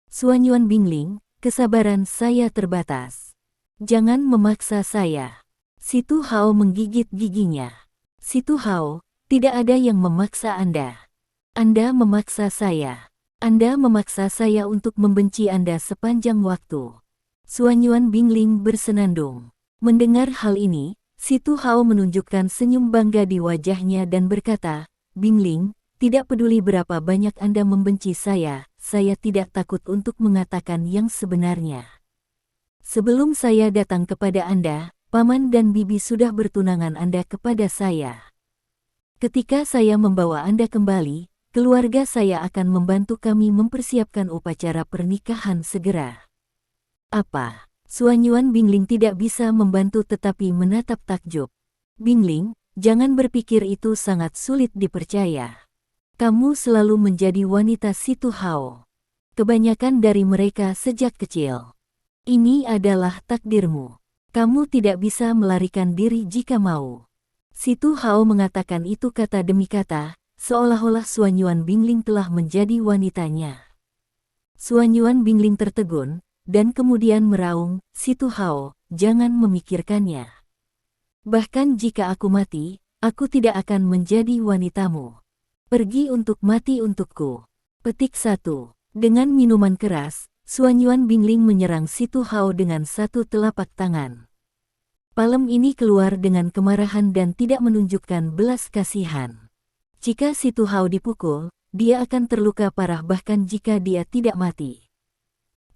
Suanyuan Bingling, kesabaran saya terbatas. Jangan memaksa saya. Si Tu Hao menggigit giginya. Si Tu Hao, tidak ada yang memaksa Anda. Anda memaksa saya. Anda memaksa saya untuk membenci Anda sepanjang waktu. Suanyuan Bingling bersenandung. Mendengar hal ini, si Tu Hao menunjukkan senyum bangga di wajahnya dan berkata, Bingling, tidak peduli berapa banyak Anda membenci saya tidak takut untuk mengatakan yang sebenarnya. Sebelum saya datang kepada Anda, Paman dan Bibi sudah bertunangan Anda kepada saya. Ketika saya membawa Anda kembali, keluarga saya akan membantu kami mempersiapkan upacara pernikahan segera. Apa? Suanyuan Bingling tidak bisa membantu tetapi menatap takjub. Bingling, jangan berpikir itu sangat sulit dipercaya. Kamu selalu menjadi wanita si Tu Hao. Kebanyakan dari mereka sejak kecil. Ini adalah takdirmu. Kamu tidak bisa melarikan diri jika mau. Si Tu Hao mengatakan itu kata demi kata, seolah-olah Suanyuan Bingling telah menjadi wanitanya. Suanyuan Bingling tertegun, dan kemudian meraung, si Tu Hao, jangan memikirkannya. Bahkan jika aku mati, aku tidak akan menjadi wanitamu. Pergi untuk mati untukku. Petik 1. Dengan minuman keras, Suanyuan Bingling menyerang si Tu Hao dengan satu telapak tangan. Palem ini keluar dengan kemarahan dan tidak menunjukkan belas kasihan. Jika si Tu Hao dipukul, dia akan terluka parah bahkan jika dia tidak mati.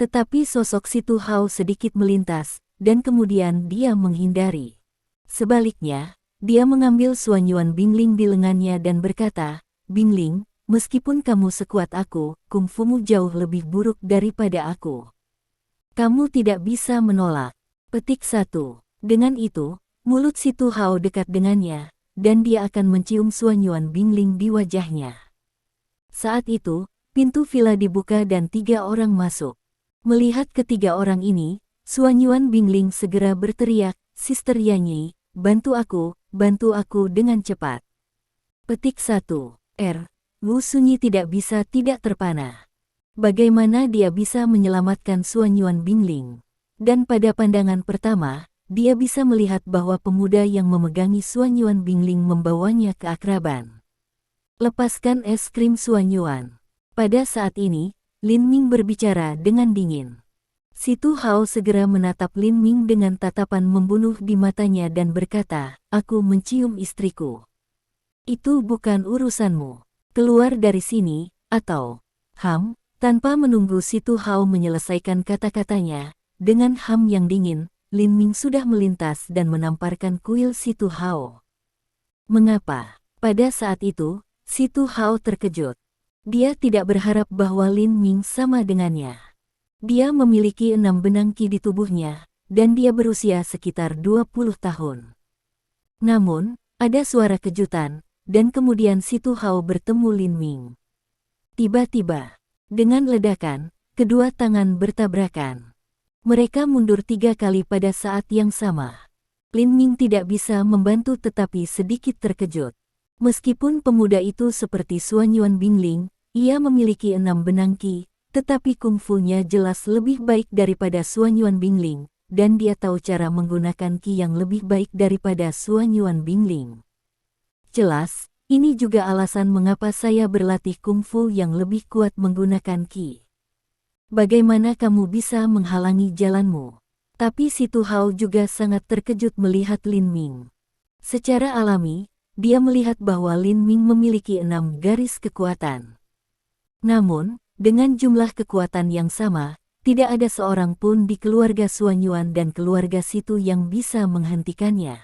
Tetapi sosok si Tu Hao sedikit melintas, dan kemudian dia menghindari. Sebaliknya, dia mengambil Suanyuan Bingling di lengannya dan berkata, Bingling, meskipun kamu sekuat aku, kungfumu jauh lebih buruk daripada aku. Kamu tidak bisa menolak. Petik 1. Dengan itu, mulut si Tu Hao dekat dengannya, dan dia akan mencium Suanyuan Bingling di wajahnya. Saat itu, pintu villa dibuka dan 3 orang masuk. Melihat ketiga orang ini, Suanyuan Bingling segera berteriak, Sister Yanyi, bantu aku dengan cepat. Petik 1. Wu Sunyi tidak bisa tidak terpana. Bagaimana dia bisa menyelamatkan Suanyuan Bingling? Dan pada pandangan pertama, dia bisa melihat bahwa pemuda yang memegangi Suanyuan Bingling membawanya keakraban. Lepaskan es krim Suanyuan. Pada saat ini, Lin Ming berbicara dengan dingin. Si Tu Hao segera menatap Lin Ming dengan tatapan membunuh di matanya dan berkata, aku mencium istriku. Itu bukan urusanmu. Keluar dari sini, atau... Tanpa menunggu si Tu Hao menyelesaikan kata-katanya, dengan yang dingin, Lin Ming sudah melintas dan menamparkan kuil si Tu Hao. Mengapa? Pada saat itu, si Tu Hao terkejut. Dia tidak berharap bahwa Lin Ming sama dengannya. Dia memiliki 6 benang qi di tubuhnya, dan dia berusia sekitar 20 tahun. Namun, ada suara kejutan, dan kemudian si Tu Hao bertemu Lin Ming. Tiba-tiba, dengan ledakan, kedua tangan bertabrakan. Mereka mundur 3 kali pada saat yang sama. Lin Ming tidak bisa membantu tetapi sedikit terkejut. Meskipun pemuda itu seperti Suanyuan Bingling, ia memiliki 6 benang qi, tetapi kungfunya jelas lebih baik daripada Suanyuan Bingling, dan dia tahu cara menggunakan qi yang lebih baik daripada Suanyuan Bingling. Jelas, ini juga alasan mengapa saya berlatih kungfu yang lebih kuat menggunakan qi. Bagaimana kamu bisa menghalangi jalanmu? Tapi si Tu Hao juga sangat terkejut melihat Lin Ming. Secara alami, dia melihat bahwa Lin Ming memiliki 6 garis kekuatan. Namun, dengan jumlah kekuatan yang sama, tidak ada seorang pun di keluarga Suanyuan dan keluarga Situ yang bisa menghentikannya.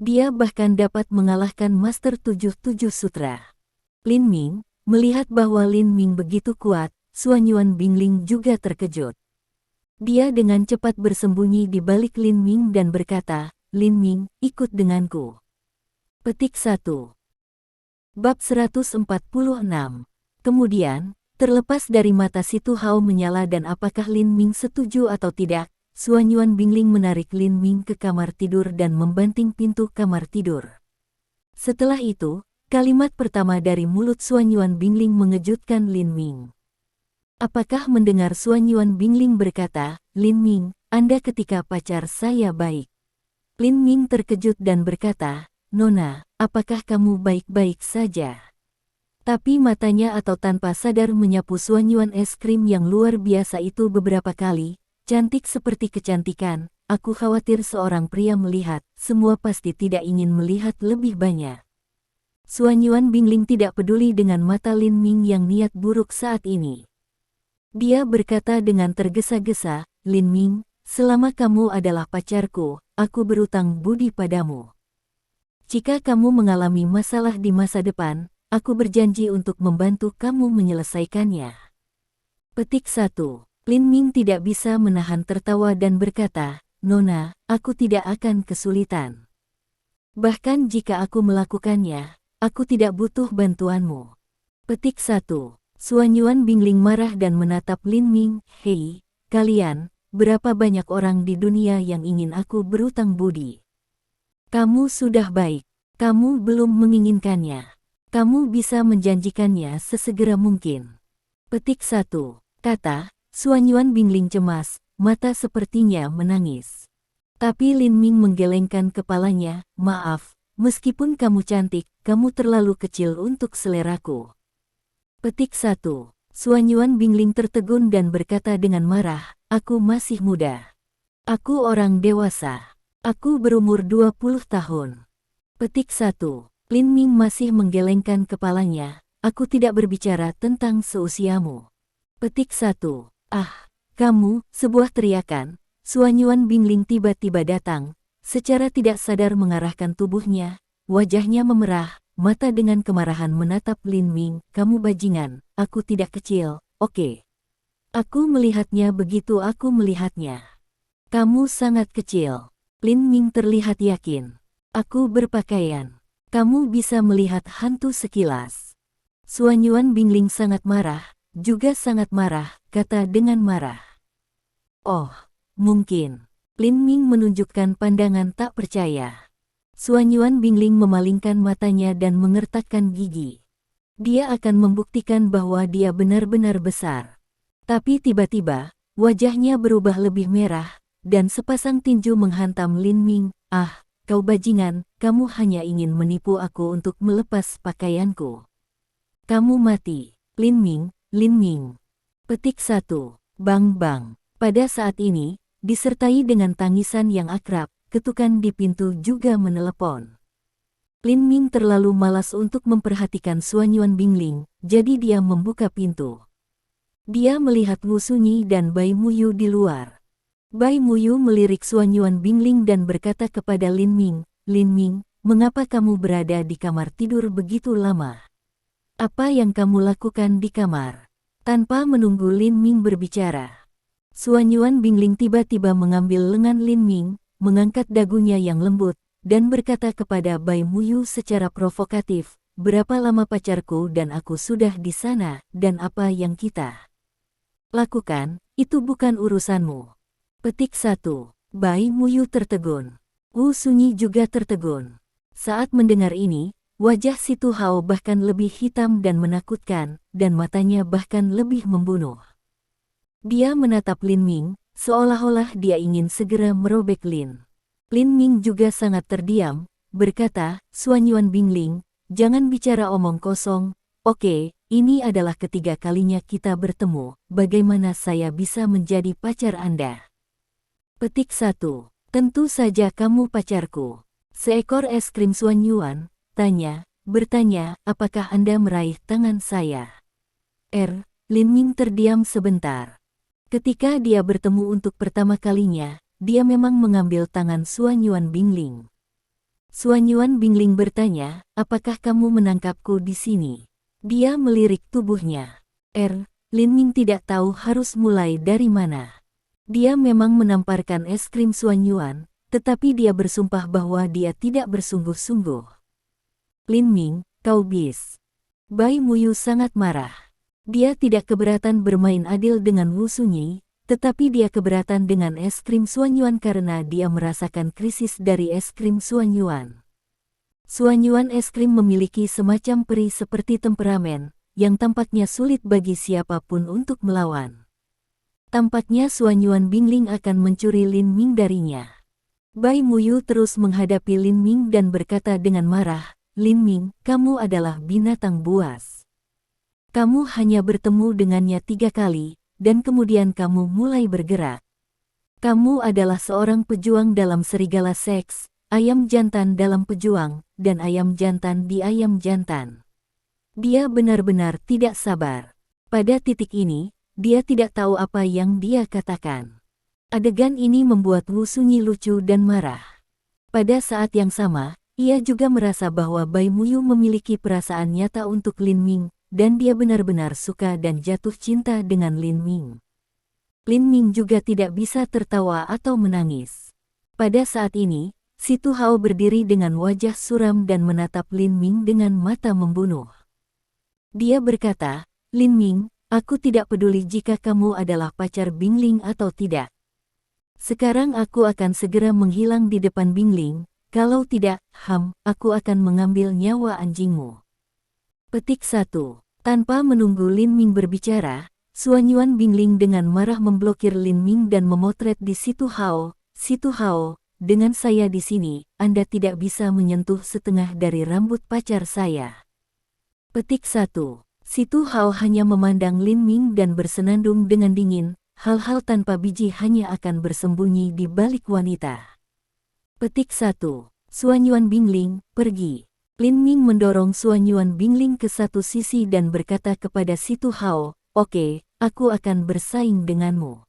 Dia bahkan dapat mengalahkan Master 77 Sutra. Lin Ming, melihat bahwa Lin Ming begitu kuat, Suanyuan Bingling juga terkejut. Dia dengan cepat bersembunyi di balik Lin Ming dan berkata, Lin Ming, ikut denganku. Petik 1. Bab 146. Kemudian, terlepas dari mata si Tu Hao menyala dan apakah Lin Ming setuju atau tidak, Suanyuan Bingling menarik Lin Ming ke kamar tidur dan membanting pintu kamar tidur. Setelah itu, Kalimat pertama dari mulut Suanyuan Bingling mengejutkan Lin Ming. Apakah mendengar Suanyuan Bingling berkata, "Lin Ming, Anda ketika pacar saya baik." Lin Ming terkejut dan berkata, "Nona, apakah kamu baik-baik saja?" Tapi matanya atau tanpa sadar menyapu Suanyuan es krim yang luar biasa itu beberapa kali. "Cantik seperti kecantikan, aku khawatir seorang pria melihat, semua pasti tidak ingin melihat lebih banyak." Suanyuan Bingling tidak peduli dengan mata Lin Ming yang niat buruk saat ini. Dia berkata dengan tergesa-gesa, "Lin Ming, selama kamu adalah pacarku, aku berutang budi padamu. Jika kamu mengalami masalah di masa depan, aku berjanji untuk membantu kamu menyelesaikannya." Petik 1. Lin Ming tidak bisa menahan tertawa dan berkata, "Nona, aku tidak akan kesulitan. Bahkan jika aku melakukannya, aku tidak butuh bantuanmu." Petik 1. Suanyuan Bingling marah dan menatap Lin Ming. "Hei, kalian, berapa banyak orang di dunia yang ingin aku berutang budi? Kamu sudah baik. Kamu belum menginginkannya. Kamu bisa menjanjikannya sesegera mungkin." Petik 1. Kata Suanyuan Bingling cemas, mata sepertinya menangis. Tapi Lin Ming menggelengkan kepalanya, "Maaf, meskipun kamu cantik, kamu terlalu kecil untuk seleraku." Petik 1. Suanyuan Bingling tertegun dan berkata dengan marah, "Aku masih muda. Aku orang dewasa. Aku berumur 20 tahun." Petik 1. Lin Ming masih menggelengkan kepalanya, "Aku tidak berbicara tentang seusiamu." Petik 1. "Ah, kamu," sebuah teriakan. Suanyuan Bingling tiba-tiba datang, secara tidak sadar mengarahkan tubuhnya, wajahnya memerah, mata dengan kemarahan menatap Lin Ming. "Kamu bajingan, aku tidak kecil, oke? Aku melihatnya begitu aku melihatnya. Kamu sangat kecil." Lin Ming terlihat yakin. "Aku berpakaian. Kamu bisa melihat hantu sekilas." Suanyuan Bingling sangat marah, juga sangat marah, kata dengan marah. "Oh, mungkin." Lin Ming menunjukkan pandangan tak percaya. Suanyuan Bingling memalingkan matanya dan mengertakkan gigi. Dia akan membuktikan bahwa dia benar-benar besar. Tapi tiba-tiba, wajahnya berubah lebih merah, dan sepasang tinju menghantam Lin Ming. "Ah, kau bajingan, kamu hanya ingin menipu aku untuk melepas pakaianku. Kamu mati." Lin Ming, Lin Ming. Petik 1. Bang bang. Pada saat ini, disertai dengan tangisan yang akrab, ketukan di pintu juga menelepon. Lin Ming terlalu malas untuk memperhatikan Suanyuan Bingling, jadi dia membuka pintu. Dia melihat Wu Sunyi dan Bai Muyu di luar. Bai Muyu melirik Suanyuan Bingling dan berkata kepada Lin Ming, "Lin Ming, mengapa kamu berada di kamar tidur begitu lama? Apa yang kamu lakukan di kamar?" Tanpa menunggu Lin Ming berbicara, Suanyuan Bingling tiba-tiba mengambil lengan Lin Ming, mengangkat dagunya yang lembut, dan berkata kepada Bai Muyu secara provokatif, "Berapa lama pacarku dan aku sudah di sana, dan apa yang kita lakukan, itu bukan urusanmu." Petik 1. Bai Muyu tertegun. Wu Sunyi juga tertegun. Saat mendengar ini, wajah si Tu Hao bahkan lebih hitam dan menakutkan, dan matanya bahkan lebih membunuh. Dia menatap Lin Ming, seolah-olah dia ingin segera merobek Lin. Lin Ming juga sangat terdiam, berkata, "Suanyuan Bingling, jangan bicara omong kosong. Oke, ini adalah ketiga kalinya kita bertemu, bagaimana saya bisa menjadi pacar Anda?" Petik 1. "Tentu saja kamu pacarku." Seekor es krim Suanyuan bertanya, "Apakah Anda meraih tangan saya?" Lin Ming terdiam sebentar. Ketika dia bertemu untuk pertama kalinya, dia memang mengambil tangan Suanyuan Bingling. Suanyuan Bingling bertanya, "Apakah kamu menangkapku di sini?" Dia melirik tubuhnya. Lin Ming tidak tahu harus mulai dari mana. Dia memang menamparkan es krim Suanyuan, tetapi dia bersumpah bahwa dia tidak bersungguh-sungguh. "Lin Ming, kau bis." Bai Muyu sangat marah. Dia tidak keberatan bermain adil dengan Wu Sunyi, tetapi dia keberatan dengan es krim Suanyuan karena dia merasakan krisis dari es krim Suanyuan. Suanyuan es krim memiliki semacam peri seperti temperamen, yang tampaknya sulit bagi siapapun untuk melawan. Tampaknya Suanyuan Bingling akan mencuri Lin Ming darinya. Bai Muyu terus menghadapi Lin Ming dan berkata dengan marah, "Lin Ming, kamu adalah binatang buas. Kamu hanya bertemu dengannya 3 kali, dan kemudian kamu mulai bergerak. Kamu adalah seorang pejuang dalam serigala seks, ayam jantan dalam pejuang, dan ayam jantan di ayam jantan." Dia benar-benar tidak sabar. Pada titik ini, dia tidak tahu apa yang dia katakan. Adegan ini membuat Wu Sunyi lucu dan marah. Pada saat yang sama, ia juga merasa bahwa Bai Muyu memiliki perasaan nyata untuk Lin Ming, dan dia benar-benar suka dan jatuh cinta dengan Lin Ming. Lin Ming juga tidak bisa tertawa atau menangis. Pada saat ini, Si Tu Hao berdiri dengan wajah suram dan menatap Lin Ming dengan mata membunuh. Dia berkata, "Lin Ming, aku tidak peduli jika kamu adalah pacar Bingling atau tidak. Sekarang aku akan segera menghilang di depan Bingling, kalau tidak, aku akan mengambil nyawa anjingmu." Petik 1. Tanpa menunggu Lin Ming berbicara, Suanyuan Bingling dengan marah memblokir Lin Ming dan memotret di Si Tu Hao. "Si Tu Hao, dengan saya di sini, Anda tidak bisa menyentuh setengah dari rambut pacar saya." Petik 1. Si Tu Hao hanya memandang Lin Ming dan bersenandung dengan dingin, hal-hal tanpa biji hanya akan bersembunyi di balik wanita. Petik 1. Suanyuan Bingling, pergi. Lin Ming mendorong Suanyuan Bingling ke satu sisi dan berkata kepada Si Tu Hao, "Oke, aku akan bersaing denganmu.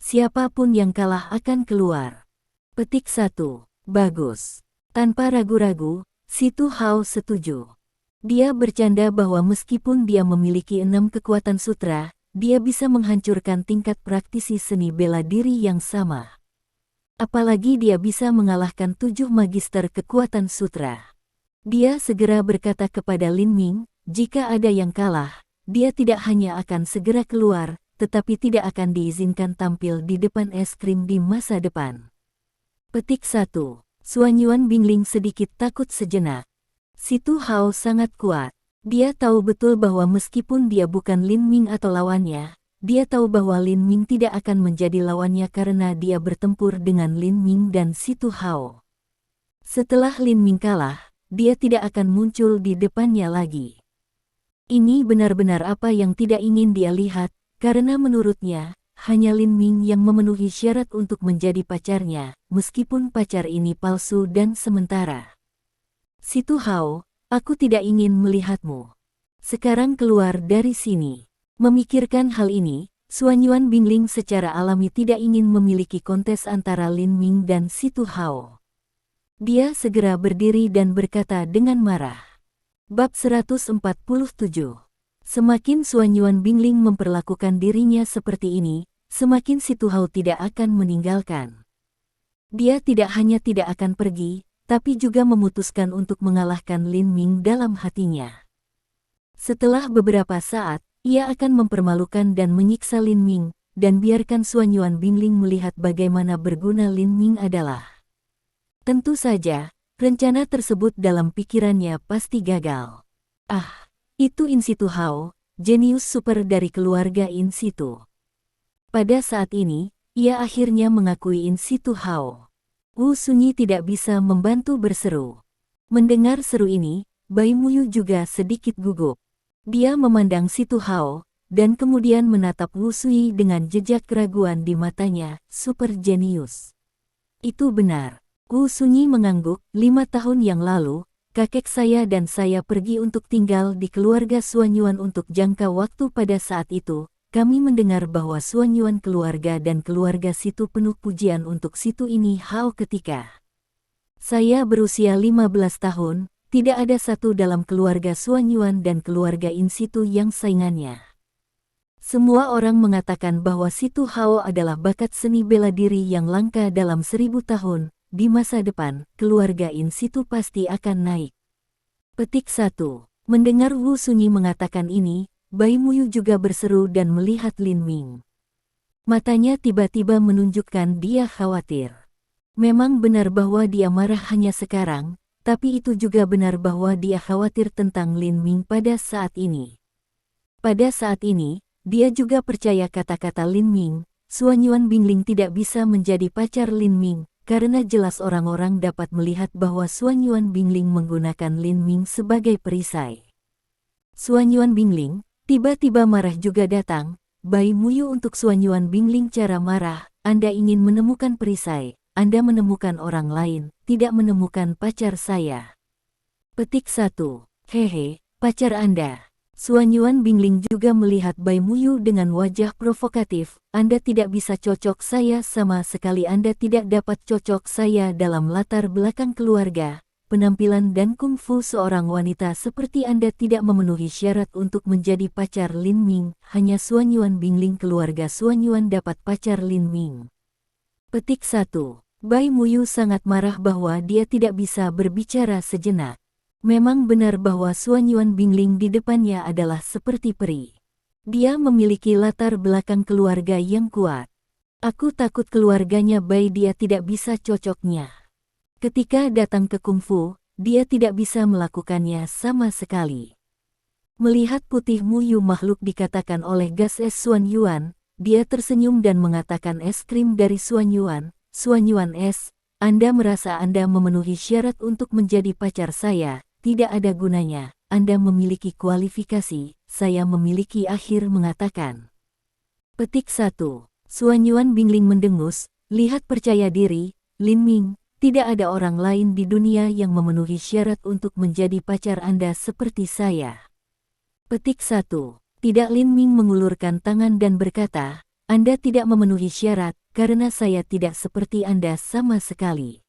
Siapapun yang kalah akan keluar." Petik 1. Bagus. Tanpa ragu-ragu, Si Tu Hao setuju. Dia bercanda bahwa meskipun dia memiliki 6 kekuatan sutra, dia bisa menghancurkan tingkat praktisi seni bela diri yang sama. Apalagi dia bisa mengalahkan 7 magister kekuatan sutra. Dia segera berkata kepada Lin Ming, jika ada yang kalah, dia tidak hanya akan segera keluar, tetapi tidak akan diizinkan tampil di depan es krim di masa depan. Petik 1. Suanyuan Bingling sedikit takut sejenak. Si Tu Hao sangat kuat. Dia tahu betul bahwa meskipun dia bukan Lin Ming atau lawannya, dia tahu bahwa Lin Ming tidak akan menjadi lawannya karena dia bertempur dengan Lin Ming dan Si Tu Hao. Setelah Lin Ming kalah, dia tidak akan muncul di depannya lagi. Ini benar-benar apa yang tidak ingin dia lihat, karena menurutnya, hanya Lin Ming yang memenuhi syarat untuk menjadi pacarnya, meskipun pacar ini palsu dan sementara. Si Tu Hao, aku tidak ingin melihatmu. Sekarang keluar dari sini. Memikirkan hal ini, Suanyuan Bingling secara alami tidak ingin memiliki kontes antara Lin Ming dan Si Tu Hao. Dia segera berdiri dan berkata dengan marah. Bab 147. Semakin Suanyuan Bingling memperlakukan dirinya seperti ini, semakin Si Tu Hao tidak akan meninggalkan. Dia tidak hanya tidak akan pergi, tapi juga memutuskan untuk mengalahkan Lin Ming dalam hatinya. Setelah beberapa saat, ia akan mempermalukan dan menyiksa Lin Ming, dan biarkan Suanyuan Bingling melihat bagaimana berguna Lin Ming adalah. Tentu saja, rencana tersebut dalam pikirannya pasti gagal. Itu In Si Tu Hao, jenius super dari keluarga In Situ. Pada saat ini, ia akhirnya mengakui In Si Tu Hao. Wu Sunyi tidak bisa membantu berseru. Mendengar seru ini, Bai Muyu juga sedikit gugup. Dia memandang Si Tu Hao, dan kemudian menatap Wu Sunyi dengan jejak keraguan di matanya, super jenius. Itu benar. Wu Sunyi mengangguk, 5 tahun yang lalu, kakek saya dan saya pergi untuk tinggal di keluarga Suanyuan untuk jangka waktu. Pada saat itu, kami mendengar bahwa Suanyuan keluarga dan keluarga Situ penuh pujian untuk Situ ini Hao ketika saya berusia 15 tahun, tidak ada satu dalam keluarga Suanyuan dan keluarga In Situ yang saingannya. Semua orang mengatakan bahwa Situ Hao adalah bakat seni bela diri yang langka dalam 1000 tahun, di masa depan, keluarga In Situ pasti akan naik. Petik 1. Mendengar Wu Sunyi mengatakan ini, Bai Muyu juga berseru dan melihat Lin Ming. Matanya tiba-tiba menunjukkan dia khawatir. Memang benar bahwa dia marah hanya sekarang, tapi itu juga benar bahwa dia khawatir tentang Lin Ming pada saat ini. Pada saat ini, dia juga percaya kata-kata Lin Ming, Suan Yuan Bingling tidak bisa menjadi pacar Lin Ming, karena jelas orang-orang dapat melihat bahwa Suan Yuan Bingling menggunakan Lin Ming sebagai perisai. Suan Yuan Bingling tiba-tiba marah juga datang. Bai Muyu untuk Suan Yuan Bingling cara marah, Anda ingin menemukan perisai, Anda menemukan orang lain, tidak menemukan pacar saya. Petik 1. Hehe, pacar Anda. Suan Yuan Bingling juga melihat Bai Muyu dengan wajah provokatif, Anda tidak bisa cocok saya sama sekali, Anda tidak dapat cocok saya dalam latar belakang keluarga. Penampilan dan kungfu seorang wanita seperti Anda tidak memenuhi syarat untuk menjadi pacar Lin Ming, hanya Suan Yuan Bingling keluarga Suan Yuan dapat pacar Lin Ming. Petik 1. Bai Muyu sangat marah bahwa dia tidak bisa berbicara sejenak. Memang benar bahwa Suan Yuan Bingling di depannya adalah seperti peri. Dia memiliki latar belakang keluarga yang kuat. Aku takut keluarganya Bai dia tidak bisa cocoknya. Ketika datang ke kungfu, dia tidak bisa melakukannya sama sekali. Melihat putih Muyu makhluk dikatakan oleh gas es Suan Yuan, dia tersenyum dan mengatakan es krim dari Suan Yuan es, Anda merasa Anda memenuhi syarat untuk menjadi pacar saya, tidak ada gunanya, Anda memiliki kualifikasi, saya memiliki akhir mengatakan. Petik 1. Suan Yuan Bingling mendengus, lihat percaya diri, Lin Ming. Tidak ada orang lain di dunia yang memenuhi syarat untuk menjadi pacar Anda seperti saya. Petik 1. Tidak. Lin Ming mengulurkan tangan dan berkata, Anda tidak memenuhi syarat, karena saya tidak seperti Anda sama sekali.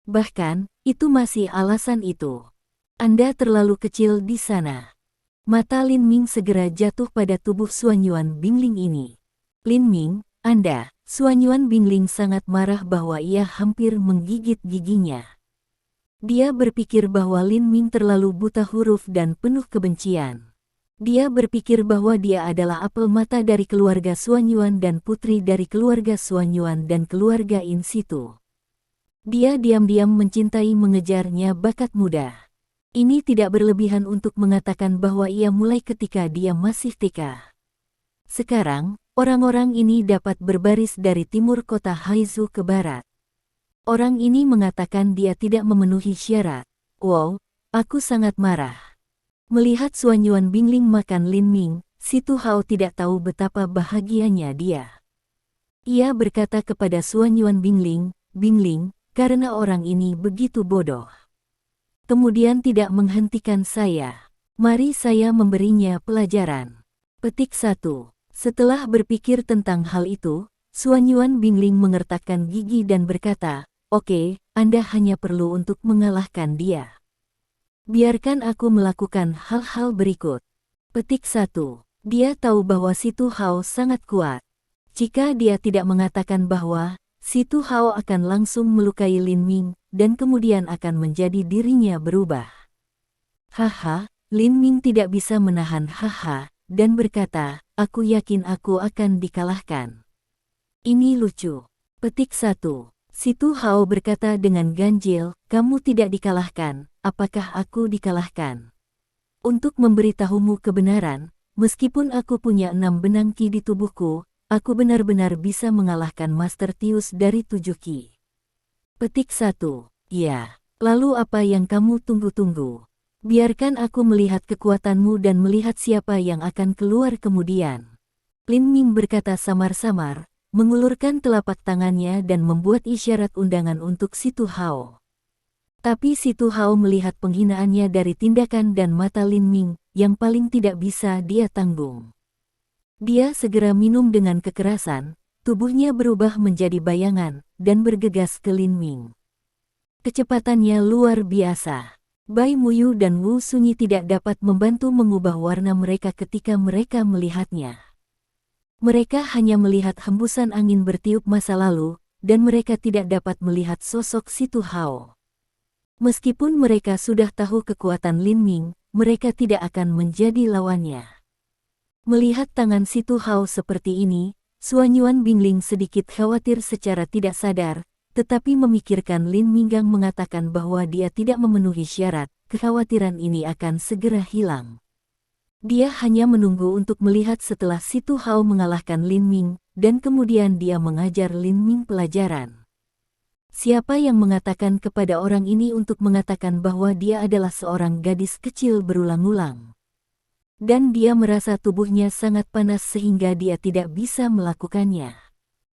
Bahkan, itu masih alasan itu. Anda terlalu kecil di sana. Mata Lin Ming segera jatuh pada tubuh Suan Yuan Bingling ini. Lin Ming, Anda... Suan Yuan Bingling sangat marah bahwa ia hampir menggigit giginya. Dia berpikir bahwa Lin Ming terlalu buta huruf dan penuh kebencian. Dia berpikir bahwa dia adalah apel mata dari keluarga Suan Yuan dan putri dari keluarga Suan Yuan dan keluarga in situ. Dia diam-diam mencintai mengejarnya bakat muda. Ini tidak berlebihan untuk mengatakan bahwa ia mulai ketika dia masih TK. Sekarang, orang-orang ini dapat berbaris dari timur kota Haizu ke barat. Orang ini mengatakan dia tidak memenuhi syarat. Wow, aku sangat marah. Melihat Suan Yuan Bingling makan Lin Ming, Si Tu Hao tidak tahu betapa bahagianya dia. Ia berkata kepada Suan Yuan Bingling, Bingling, karena orang ini begitu bodoh. Kemudian tidak menghentikan saya. Mari saya memberinya pelajaran. Petik 1. Setelah berpikir tentang hal itu, Suan Yuan Bingling mengertakkan gigi dan berkata, Oke, Anda hanya perlu untuk mengalahkan dia. Biarkan aku melakukan hal-hal berikut. Petik 1. Dia tahu bahwa Si Tu Hao sangat kuat. Jika dia tidak mengatakan bahwa, Si Tu Hao akan langsung melukai Lin Ming, dan kemudian akan menjadi dirinya berubah. Haha, Lin Ming tidak bisa menahan haha, dan berkata, aku yakin aku akan dikalahkan. Ini lucu. Petik 1. Si Tu Hao berkata dengan ganjil, kamu tidak dikalahkan, apakah aku dikalahkan? Untuk memberitahumu kebenaran, meskipun aku punya 6 benang ki di tubuhku, aku benar-benar bisa mengalahkan Master Tius dari 7 ki. Petik 1. Ya, lalu apa yang kamu tunggu-tunggu? Biarkan aku melihat kekuatanmu dan melihat siapa yang akan keluar kemudian. Lin Ming berkata samar-samar, mengulurkan telapak tangannya dan membuat isyarat undangan untuk Si Tu Hao. Tapi Si Tu Hao melihat penghinaannya dari tindakan dan mata Lin Ming, yang paling tidak bisa dia tanggung. Dia segera minum dengan kekerasan, tubuhnya berubah menjadi bayangan, dan bergegas ke Lin Ming. Kecepatannya luar biasa. Bai Muyu dan Wu Sunyi tidak dapat membantu mengubah warna mereka ketika mereka melihatnya. Mereka hanya melihat hembusan angin bertiup masa lalu, dan mereka tidak dapat melihat sosok Si Tu Hao. Meskipun mereka sudah tahu kekuatan Lin Ming, mereka tidak akan menjadi lawannya. Melihat tangan Si Tu Hao seperti ini, Suan Yuan Bingling sedikit khawatir secara tidak sadar, tetapi memikirkan Lin Minggang mengatakan bahwa dia tidak memenuhi syarat, kekhawatiran ini akan segera hilang. Dia hanya menunggu untuk melihat setelah Si Tu Hao mengalahkan Lin Ming, dan kemudian dia mengajar Lin Ming pelajaran. Siapa yang mengatakan kepada orang ini untuk mengatakan bahwa dia adalah seorang gadis kecil berulang-ulang? Dan dia merasa tubuhnya sangat panas sehingga dia tidak bisa melakukannya.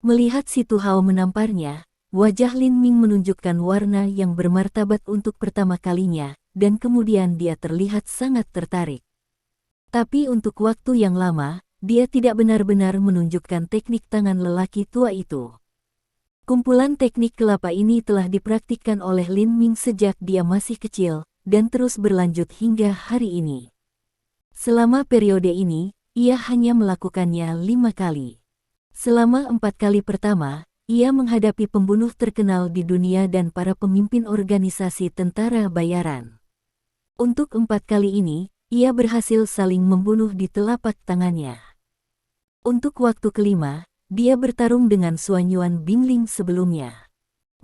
Melihat Si Tu Hao menamparnya, wajah Lin Ming menunjukkan warna yang bermartabat untuk pertama kalinya, dan kemudian dia terlihat sangat tertarik. Tapi untuk waktu yang lama, dia tidak benar-benar menunjukkan teknik tangan lelaki tua itu. Kumpulan teknik kelapa ini telah dipraktikkan oleh Lin Ming sejak dia masih kecil, dan terus berlanjut hingga hari ini. Selama periode ini, ia hanya melakukannya 5 kali. Selama 4 kali pertama, ia menghadapi pembunuh terkenal di dunia dan para pemimpin organisasi tentara bayaran. Untuk 4 kali ini, ia berhasil saling membunuh di telapak tangannya. Untuk waktu kelima, dia bertarung dengan Xuan Yuan Bingling sebelumnya.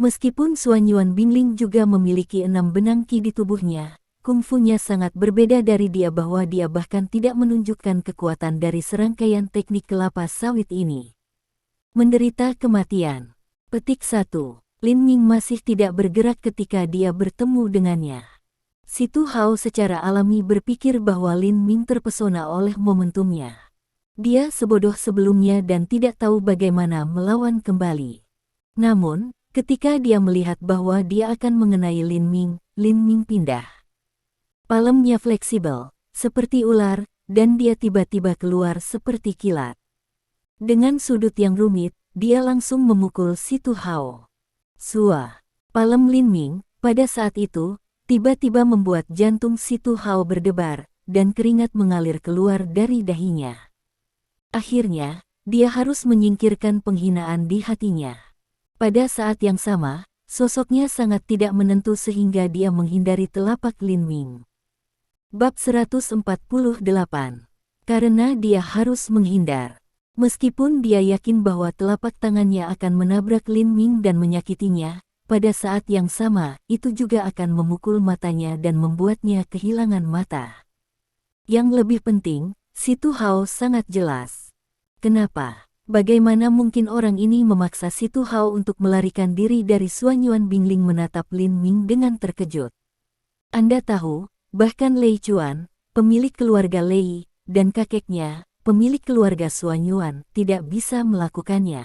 Meskipun Xuan Yuan Bingling juga memiliki 6 benang qi di tubuhnya, kungfunya sangat berbeda dari dia bahwa dia bahkan tidak menunjukkan kekuatan dari serangkaian teknik kelapa sawit ini. Menderita kematian. Petik 1. Lin Ming masih tidak bergerak ketika dia bertemu dengannya. Si Tu Hao secara alami berpikir bahwa Lin Ming terpesona oleh momentumnya. Dia sebodoh sebelumnya dan tidak tahu bagaimana melawan kembali. Namun, ketika dia melihat bahwa dia akan mengenai Lin Ming pindah. Palemnya fleksibel, seperti ular, dan dia tiba-tiba keluar seperti kilat. Dengan sudut yang rumit, dia langsung memukul Si Tu Hao. Sua. Palem Lin Ming, pada saat itu, tiba-tiba membuat jantung Si Tu Hao berdebar, dan keringat mengalir keluar dari dahinya. Akhirnya, dia harus menyingkirkan penghinaan di hatinya. Pada saat yang sama, sosoknya sangat tidak menentu sehingga dia menghindari telapak Lin Ming. Bab 148. Karena dia harus menghindar. Meskipun dia yakin bahwa telapak tangannya akan menabrak Lin Ming dan menyakitinya, pada saat yang sama, itu juga akan memukul matanya dan membuatnya kehilangan mata. Yang lebih penting, Si Tu Hao sangat jelas. Kenapa? Bagaimana mungkin orang ini memaksa Si Tu Hao untuk melarikan diri dari Xuan Yuan Bingling menatap Lin Ming dengan terkejut. Anda tahu, bahkan Lei Chuan, pemilik keluarga Lei, dan kakeknya, pemilik keluarga Xuan Yuan, tidak bisa melakukannya.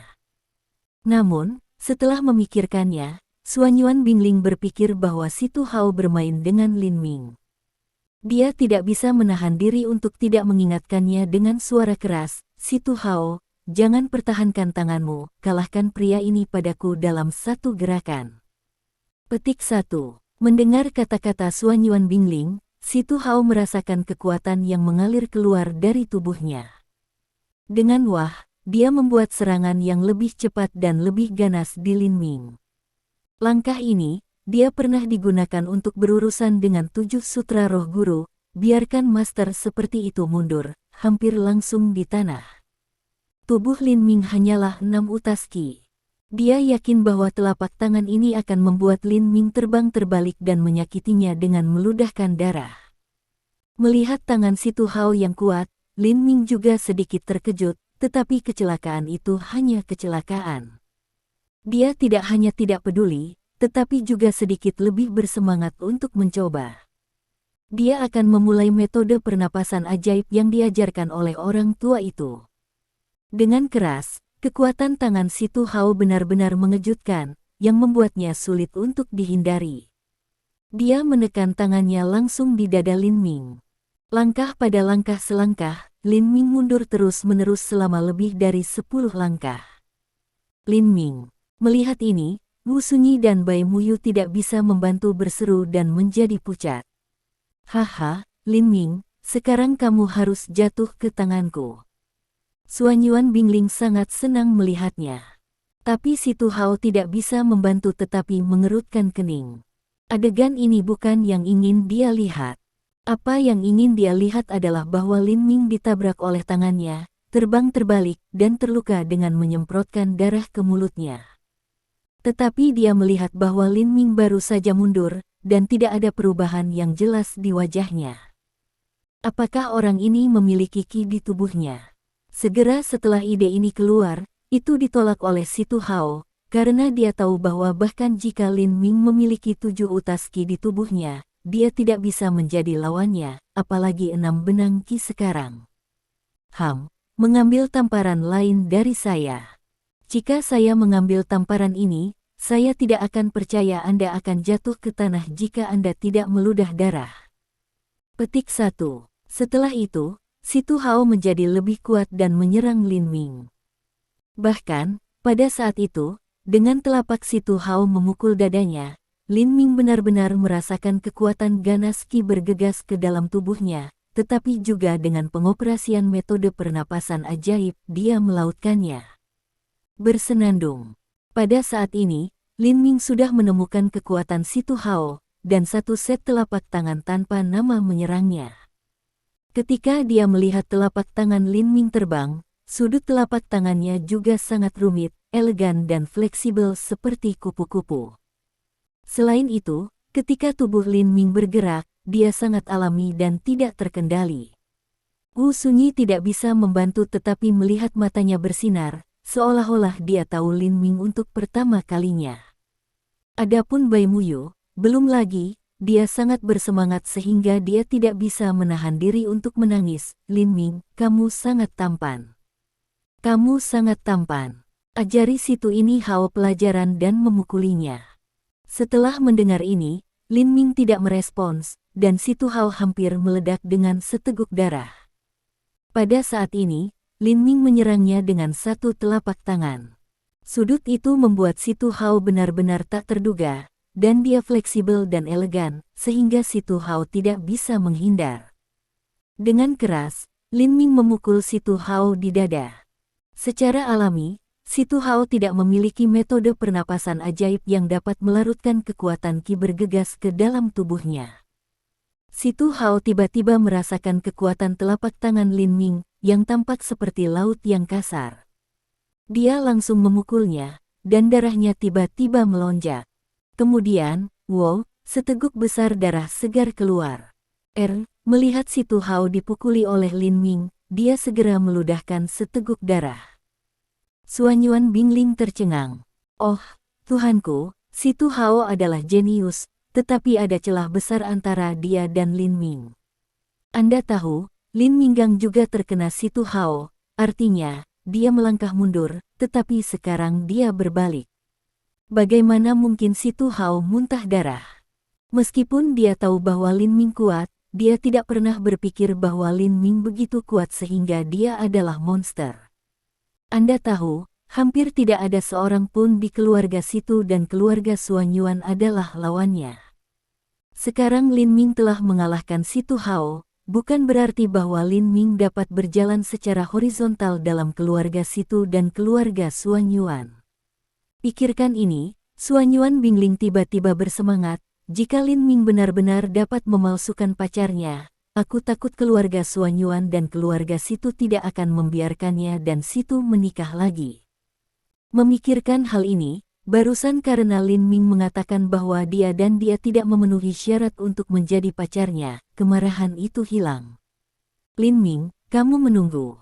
Namun, setelah memikirkannya, Xuan Yuan Bingling berpikir bahwa Si Tu Hao bermain dengan Lin Ming. Dia tidak bisa menahan diri untuk tidak mengingatkannya dengan suara keras, Si Tu Hao, jangan pertahankan tanganmu, kalahkan pria ini padaku dalam satu gerakan. Petik 1. Mendengar kata-kata Xuan Yuan Bingling, Si Tu Hao merasakan kekuatan yang mengalir keluar dari tubuhnya. Dengan wah, dia membuat serangan yang lebih cepat dan lebih ganas di Lin Ming. Langkah ini, dia pernah digunakan untuk berurusan dengan 7 sutra roh guru, biarkan master seperti itu mundur, hampir langsung di tanah. Tubuh Lin Ming hanyalah 6 utas qi. Dia yakin bahwa telapak tangan ini akan membuat Lin Ming terbang terbalik dan menyakitinya dengan meludahkan darah. Melihat tangan Si Tu Hao yang kuat, Lin Ming juga sedikit terkejut, tetapi kecelakaan itu hanya kecelakaan. Dia tidak hanya tidak peduli, tetapi juga sedikit lebih bersemangat untuk mencoba. Dia akan memulai metode pernapasan ajaib yang diajarkan oleh orang tua itu. Dengan keras, kekuatan tangan Si Tu Hao benar-benar mengejutkan, yang membuatnya sulit untuk dihindari. Dia menekan tangannya langsung di dada Lin Ming. Langkah pada langkah selangkah, Lin Ming mundur terus-menerus selama lebih dari 10 langkah. Lin Ming. Melihat ini, Wu Sunyi dan Bai Muyu tidak bisa membantu berseru dan menjadi pucat. Haha, Lin Ming, sekarang kamu harus jatuh ke tanganku. Xuan Yuan Bingling sangat senang melihatnya. Tapi Si Tu Hao tidak bisa membantu tetapi mengerutkan kening. Adegan ini bukan yang ingin dia lihat. Apa yang ingin dia lihat adalah bahwa Lin Ming ditabrak oleh tangannya, terbang terbalik, dan terluka dengan menyemprotkan darah ke mulutnya. Tetapi dia melihat bahwa Lin Ming baru saja mundur, dan tidak ada perubahan yang jelas di wajahnya. Apakah orang ini memiliki ki di tubuhnya? Segera setelah ide ini keluar, itu ditolak oleh Si Tu Hao, karena dia tahu bahwa bahkan jika Lin Ming memiliki 7 utas ki di tubuhnya, dia tidak bisa menjadi lawannya, apalagi 6 benang ki sekarang. Mengambil tamparan lain dari saya. Jika saya mengambil tamparan ini, saya tidak akan percaya Anda akan jatuh ke tanah jika Anda tidak meludah darah. Petik 1. Setelah itu, Si Tu Hao menjadi lebih kuat dan menyerang Lin Ming. Bahkan, pada saat itu, dengan telapak Si Tu Hao memukul dadanya, Lin Ming benar-benar merasakan kekuatan ganas ki bergegas ke dalam tubuhnya, tetapi juga dengan pengoperasian metode pernapasan ajaib, dia melautkannya. Bersenandung. Pada saat ini, Lin Ming sudah menemukan kekuatan Si Tu Hao, dan satu set telapak tangan tanpa nama menyerangnya. Ketika dia melihat telapak tangan Lin Ming terbang, sudut telapak tangannya juga sangat rumit, elegan dan fleksibel seperti kupu-kupu. Selain itu, ketika tubuh Lin Ming bergerak, dia sangat alami dan tidak terkendali. Wu Sunyi tidak bisa membantu tetapi melihat matanya bersinar, seolah-olah dia tahu Lin Ming untuk pertama kalinya. Adapun Bai Muyu, belum lagi, dia sangat bersemangat sehingga dia tidak bisa menahan diri untuk menangis. Lin Ming, kamu sangat tampan. Kamu sangat tampan. Ajari situ ini Hao pelajaran dan memukulinya. Setelah mendengar ini, Lin Ming tidak merespons, dan Si Tu Hao hampir meledak dengan seteguk darah. Pada saat ini, Lin Ming menyerangnya dengan satu telapak tangan. Sudut itu membuat Si Tu Hao benar-benar tak terduga, dan dia fleksibel dan elegan, sehingga Si Tu Hao tidak bisa menghindar. Dengan keras, Lin Ming memukul Si Tu Hao di dada. Secara alami, Si Tu Hao tidak memiliki metode pernapasan ajaib yang dapat melarutkan kekuatan ki bergegas ke dalam tubuhnya. Si Tu Hao tiba-tiba merasakan kekuatan telapak tangan Lin Ming, yang tampak seperti laut yang kasar. Dia langsung memukulnya, dan darahnya tiba-tiba melonjak. Kemudian, wow, seteguk besar darah segar keluar. Melihat Si Tu Hao dipukuli oleh Lin Ming, dia segera meludahkan seteguk darah. Suanyuan Bingling tercengang. Oh, Tuhanku, Si Tu Hao adalah jenius, tetapi ada celah besar antara dia dan Lin Ming. Anda tahu, Lin Minggang juga terkena Si Tu Hao, artinya, dia melangkah mundur, tetapi sekarang dia berbalik. Bagaimana mungkin Si Tu Hao muntah darah? Meskipun dia tahu bahwa Lin Ming kuat, dia tidak pernah berpikir bahwa Lin Ming begitu kuat sehingga dia adalah monster. Anda tahu, hampir tidak ada seorang pun di keluarga Situ dan keluarga Suanyuan adalah lawannya. Sekarang Lin Ming telah mengalahkan Si Tu Hao, bukan berarti bahwa Lin Ming dapat berjalan secara horizontal dalam keluarga Situ dan keluarga Suanyuan. Pikirkan ini, Suanyuan Bingling tiba-tiba bersemangat, jika Lin Ming benar-benar dapat memalsukan pacarnya, aku takut keluarga Suanyuan dan keluarga Situ tidak akan membiarkannya dan Situ menikah lagi. Memikirkan hal ini, barusan karena Lin Ming mengatakan bahwa dia tidak memenuhi syarat untuk menjadi pacarnya, kemarahan itu hilang. Lin Ming, kamu menunggu.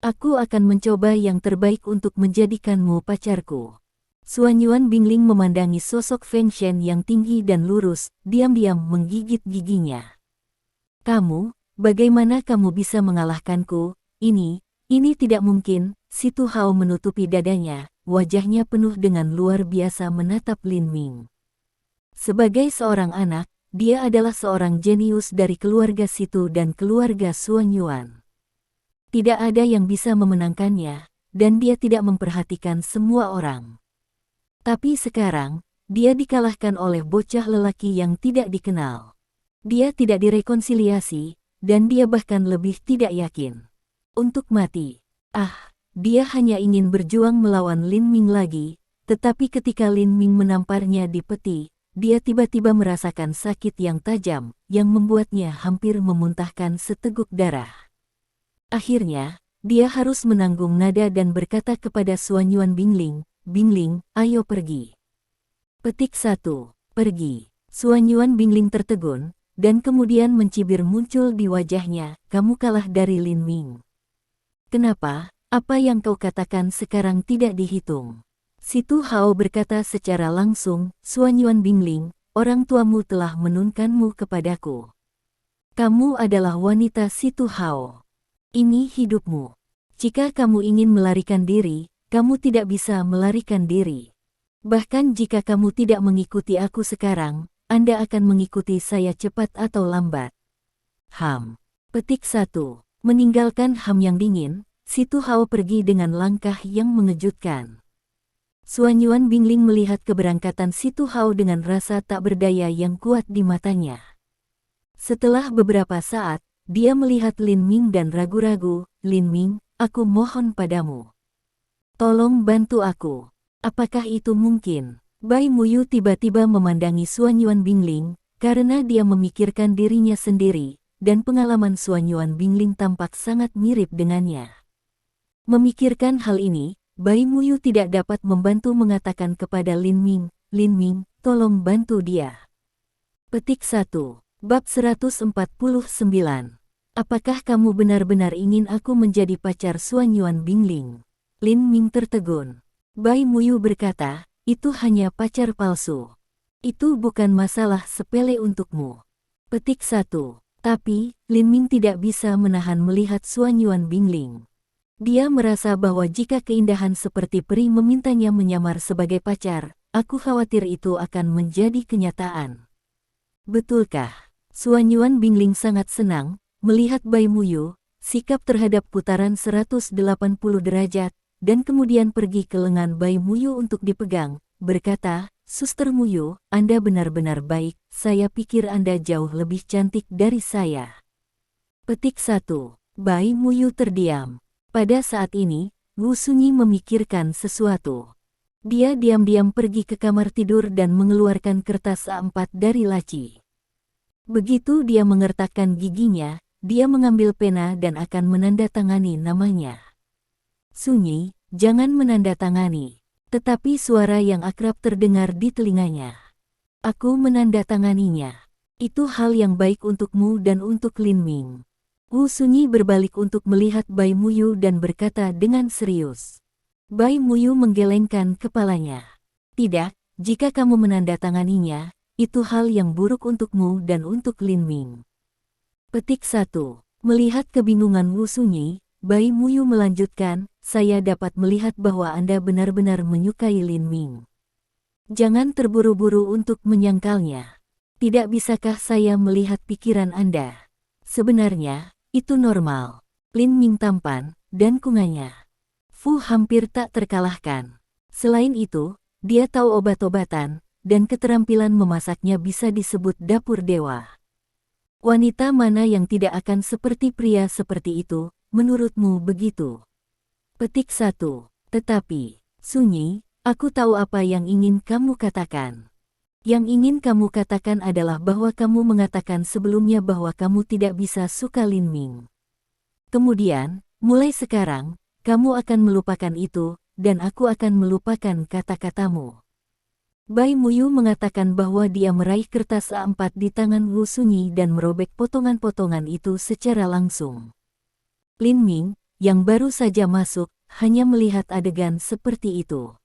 Aku akan mencoba yang terbaik untuk menjadikanmu pacarku. Suanyuan Bingling memandangi sosok Feng Shen yang tinggi dan lurus, diam-diam menggigit giginya. Kamu, bagaimana kamu bisa mengalahkanku? Ini tidak mungkin. Si Tu Hao menutupi dadanya, wajahnya penuh dengan luar biasa menatap Lin Ming. Sebagai seorang anak, dia adalah seorang jenius dari keluarga Situ dan keluarga Suanyuan. Tidak ada yang bisa memenangkannya, dan dia tidak memperhatikan semua orang. Tapi sekarang, dia dikalahkan oleh bocah lelaki yang tidak dikenal. Dia tidak direkonsiliasi, dan dia bahkan lebih tidak yakin untuk mati. Dia hanya ingin berjuang melawan Lin Ming lagi, tetapi ketika Lin Ming menamparnya di peti, dia tiba-tiba merasakan sakit yang tajam, yang membuatnya hampir memuntahkan seteguk darah. Akhirnya, dia harus menanggung nada dan berkata kepada Suanyuan Bingling, Bingling, ayo pergi. Petik 1. Pergi. Suanyuan Bingling tertegun, dan kemudian mencibir muncul di wajahnya, kamu kalah dari Lin Ming. Kenapa? Apa yang kau katakan sekarang tidak dihitung? Si Tu Hao berkata secara langsung, Suanyuan Bingling, orang tuamu telah menunkanmu kepadaku. Kamu adalah wanita Si Tu Hao. Ini hidupmu. Jika kamu ingin melarikan diri, kamu tidak bisa melarikan diri. Bahkan jika kamu tidak mengikuti aku sekarang, Anda akan mengikuti saya cepat atau lambat. Ham. Petik 1. Meninggalkan Ham yang dingin, Si Tu Hao pergi dengan langkah yang mengejutkan. Suanyuan Bingling melihat keberangkatan Si Tu Hao dengan rasa tak berdaya yang kuat di matanya. Setelah beberapa saat, dia melihat Lin Ming dan ragu-ragu, Lin Ming, aku mohon padamu. Tolong bantu aku. Apakah itu mungkin? Bai Muyu tiba-tiba memandangi Suanyuan Bingling, karena dia memikirkan dirinya sendiri, dan pengalaman Suanyuan Bingling tampak sangat mirip dengannya. Memikirkan hal ini, Bai Muyu tidak dapat membantu mengatakan kepada Lin Ming, tolong bantu dia. Petik 1. Bab 149. Apakah kamu benar-benar ingin aku menjadi pacar Suanyuan Bingling? Lin Ming tertegun. Bai Muyu berkata, itu hanya pacar palsu. Itu bukan masalah sepele untukmu. Petik 1. Tapi, Lin Ming tidak bisa menahan melihat Suanyuan Bingling. Dia merasa bahwa jika keindahan seperti peri memintanya menyamar sebagai pacar, aku khawatir itu akan menjadi kenyataan. Betulkah? Suanyuan Bingling sangat senang melihat Bai Muyu, sikap terhadap putaran 180 derajat, dan kemudian pergi ke lengan Bai Muyu untuk dipegang, berkata, Suster Muyu, Anda benar-benar baik, saya pikir Anda jauh lebih cantik dari saya. Petik 1. Bai Muyu terdiam. Pada saat ini, Wu Sunyi memikirkan sesuatu. Dia diam-diam pergi ke kamar tidur dan mengeluarkan kertas A4 dari laci. Begitu dia mengertakkan giginya, dia mengambil pena dan akan menandatangani namanya. Sunyi, jangan menandatangani. Tetapi suara yang akrab terdengar di telinganya. Aku menandatanganinya. Itu hal yang baik untukmu dan untuk Lin Ming. Wu Sunyi berbalik untuk melihat Bai Muyu dan berkata dengan serius. Bai Muyu menggelengkan kepalanya. Tidak, jika kamu menandatanganinya, itu hal yang buruk untukmu dan untuk Lin Ming. Petik 1. Melihat kebingungan Wu Sunyi, Bai Muyu melanjutkan, saya dapat melihat bahwa Anda benar-benar menyukai Lin Ming. Jangan terburu-buru untuk menyangkalnya. Tidak bisakah saya melihat pikiran Anda? Sebenarnya, itu normal. Lin Ming tampan, dan kunganya. Fu hampir tak terkalahkan. Selain itu, dia tahu obat-obatan, dan keterampilan memasaknya bisa disebut dapur dewa. Wanita mana yang tidak akan seperti pria seperti itu, menurutmu begitu? Petik 1. Tetapi, Sunyi, aku tahu apa yang ingin kamu katakan. Yang ingin kamu katakan adalah bahwa kamu mengatakan sebelumnya bahwa kamu tidak bisa suka Lin Ming. Kemudian, mulai sekarang, kamu akan melupakan itu, dan aku akan melupakan kata-katamu. Bai Muyu mengatakan bahwa dia meraih kertas A4 di tangan Wu Sunyi dan merobek potongan-potongan itu secara langsung. Lin Ming, yang baru saja masuk, hanya melihat adegan seperti itu.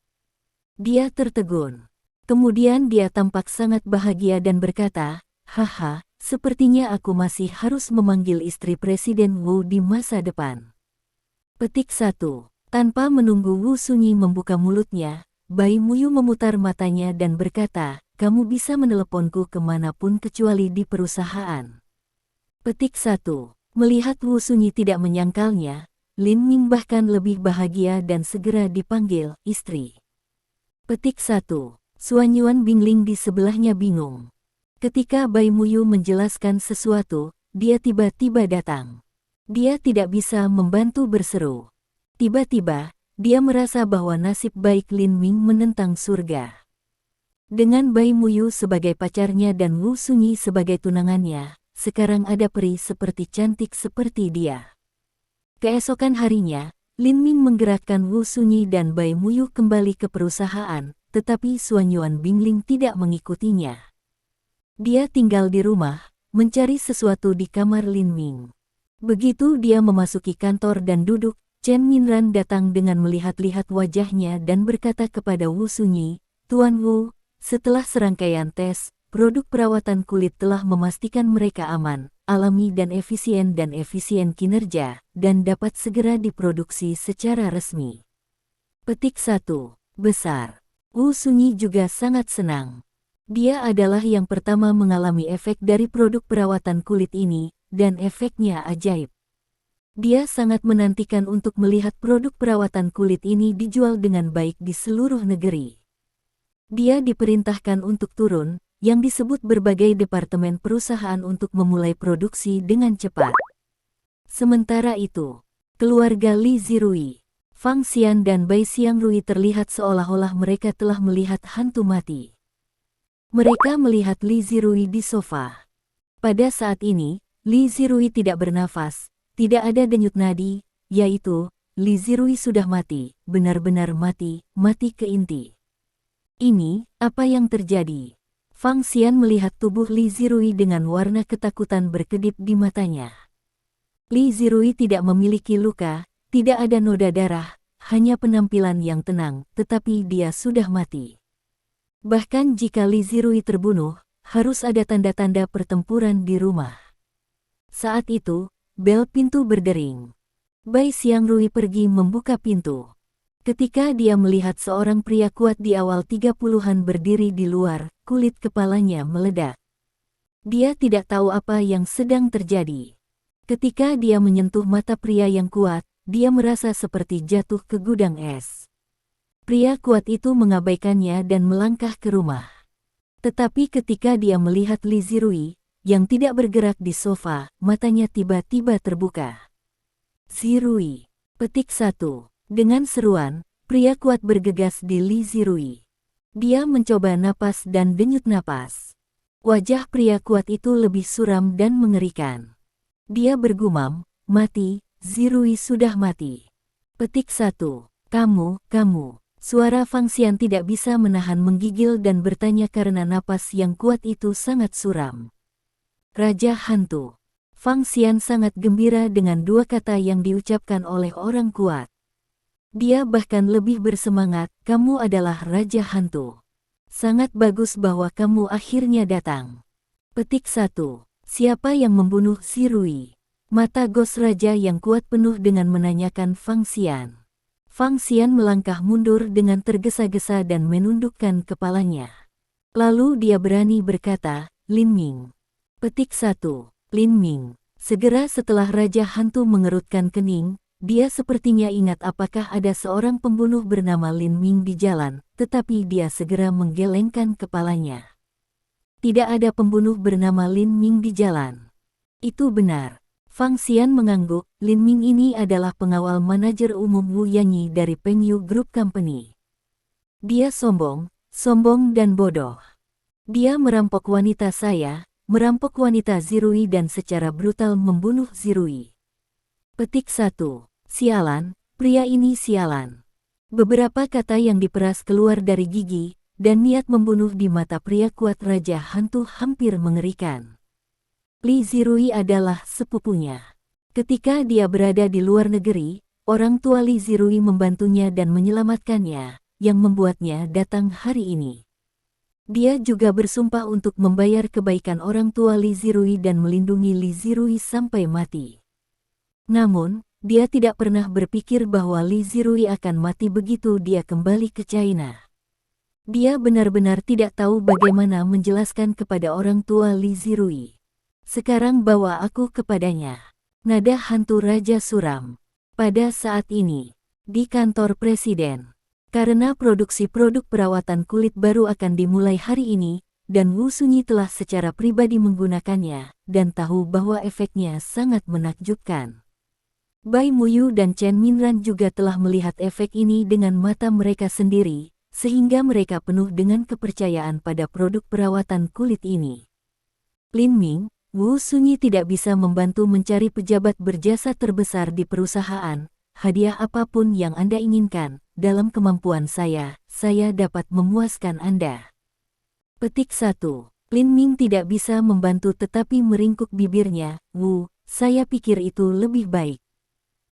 Dia tertegun. Kemudian dia tampak sangat bahagia dan berkata, haha, sepertinya aku masih harus memanggil istri Presiden Wu di masa depan. Petik 1. Tanpa menunggu Wu Sunyi membuka mulutnya, Bai Muyu memutar matanya dan berkata, kamu bisa meneleponku kemanapun kecuali di perusahaan. Petik 1. Melihat Wu Sunyi tidak menyangkalnya, Lin Ming bahkan lebih bahagia dan segera dipanggil istri. Petik 1. Suanyuan Bingling di sebelahnya bingung. Ketika Bai Muyu menjelaskan sesuatu, dia tiba-tiba datang. Dia tidak bisa membantu berseru. Tiba-tiba, dia merasa bahwa nasib baik Lin Ming menentang surga. Dengan Bai Muyu sebagai pacarnya dan Wu Sunyi sebagai tunangannya, sekarang ada peri seperti cantik seperti dia. Keesokan harinya, Lin Ming menggerakkan Wu Sunyi dan Bai Muyu kembali ke perusahaan, tetapi Suanyuan Bingling tidak mengikutinya. Dia tinggal di rumah, mencari sesuatu di kamar Lin Ming. Begitu dia memasuki kantor dan duduk, Chen Minran datang dengan melihat-lihat wajahnya dan berkata kepada Wu Sunyi, "Tuan Wu, setelah serangkaian tes, produk perawatan kulit telah memastikan mereka aman, alami dan efisien kinerja, dan dapat segera diproduksi secara resmi." Petik 1. Besar. Wu Sunyi juga sangat senang. Dia adalah yang pertama mengalami efek dari produk perawatan kulit ini, dan efeknya ajaib. Dia sangat menantikan untuk melihat produk perawatan kulit ini dijual dengan baik di seluruh negeri. Dia diperintahkan untuk turun, yang disebut berbagai departemen perusahaan untuk memulai produksi dengan cepat. Sementara itu, keluarga Li Zirui, Fang Xian dan Bai Xiangrui terlihat seolah-olah mereka telah melihat hantu mati. Mereka melihat Li Zirui di sofa. Pada saat ini, Li Zirui tidak bernafas, tidak ada denyut nadi, yaitu, Li Zirui sudah mati, benar-benar mati, mati ke inti. Ini, apa yang terjadi? Fang Xian melihat tubuh Li Zirui dengan warna ketakutan berkedip di matanya. Li Zirui tidak memiliki luka, tidak ada noda darah, hanya penampilan yang tenang, tetapi dia sudah mati. Bahkan jika Li Zirui terbunuh, harus ada tanda-tanda pertempuran di rumah. Saat itu, bel pintu berdering. Bai Xiangrui pergi membuka pintu. Ketika dia melihat seorang pria kuat di awal 30-an berdiri di luar, kulit kepalanya meledak. Dia tidak tahu apa yang sedang terjadi. Ketika dia menyentuh mata pria yang kuat, dia merasa seperti jatuh ke gudang es. Pria kuat itu mengabaikannya dan melangkah ke rumah. Tetapi ketika dia melihat Li Zirui, yang tidak bergerak di sofa, matanya tiba-tiba terbuka. "Zirui." Petik 1. Dengan seruan, pria kuat bergegas di Li Zirui. Dia mencoba napas dan denyut napas. Wajah pria kuat itu lebih suram dan mengerikan. Dia bergumam, "Mati, Zirui sudah mati." Petik 1. Kamu. Suara Fang Xian tidak bisa menahan menggigil dan bertanya karena napas yang kuat itu sangat suram. Raja Hantu. Fang Xian sangat gembira dengan dua kata yang diucapkan oleh orang kuat. Dia bahkan lebih bersemangat, "Kamu adalah Raja Hantu. Sangat bagus bahwa kamu akhirnya datang." Petik 1. Siapa yang membunuh Zirui? Mata Gos Raja yang kuat penuh dengan menanyakan Fang Xian. Fang Xian melangkah mundur dengan tergesa-gesa dan menundukkan kepalanya. Lalu dia berani berkata, "Lin Ming." Petik 1. Lin Ming. Segera setelah Raja Hantu mengerutkan kening, dia sepertinya ingat apakah ada seorang pembunuh bernama Lin Ming di jalan, tetapi dia segera menggelengkan kepalanya. Tidak ada pembunuh bernama Lin Ming di jalan. Itu benar. Fang Xian mengangguk, Lin Ming ini adalah pengawal manajer umum Wu Yanyi dari Pengyu Group Company. Dia sombong dan bodoh. Dia merampok wanita saya, merampok wanita Zirui dan secara brutal membunuh Zirui. Petik 1. Sialan, pria ini sialan. Beberapa kata yang diperas keluar dari gigi, dan niat membunuh di mata pria kuat Raja Hantu hampir mengerikan. Li Zirui adalah sepupunya. Ketika dia berada di luar negeri, orang tua Li Zirui membantunya dan menyelamatkannya, yang membuatnya datang hari ini. Dia juga bersumpah untuk membayar kebaikan orang tua Li Zirui dan melindungi Li Zirui sampai mati. Namun, dia tidak pernah berpikir bahwa Li Zirui akan mati begitu dia kembali ke China. Dia benar-benar tidak tahu bagaimana menjelaskan kepada orang tua Li Zirui. "Sekarang bawa aku kepadanya." Nada hantu Raja suram. Pada saat ini, di kantor presiden. Karena produksi produk perawatan kulit baru akan dimulai hari ini, dan Wu Sunyi telah secara pribadi menggunakannya, dan tahu bahwa efeknya sangat menakjubkan. Bai Muyu dan Chen Minran juga telah melihat efek ini dengan mata mereka sendiri, sehingga mereka penuh dengan kepercayaan pada produk perawatan kulit ini. Lin Ming, Wu Sunyi tidak bisa membantu mencari pejabat berjasa terbesar di perusahaan, hadiah apapun yang Anda inginkan, dalam kemampuan saya dapat memuaskan Anda. Petik 1. Lin Ming tidak bisa membantu tetapi meringkuk bibirnya. Wu, saya pikir itu lebih baik.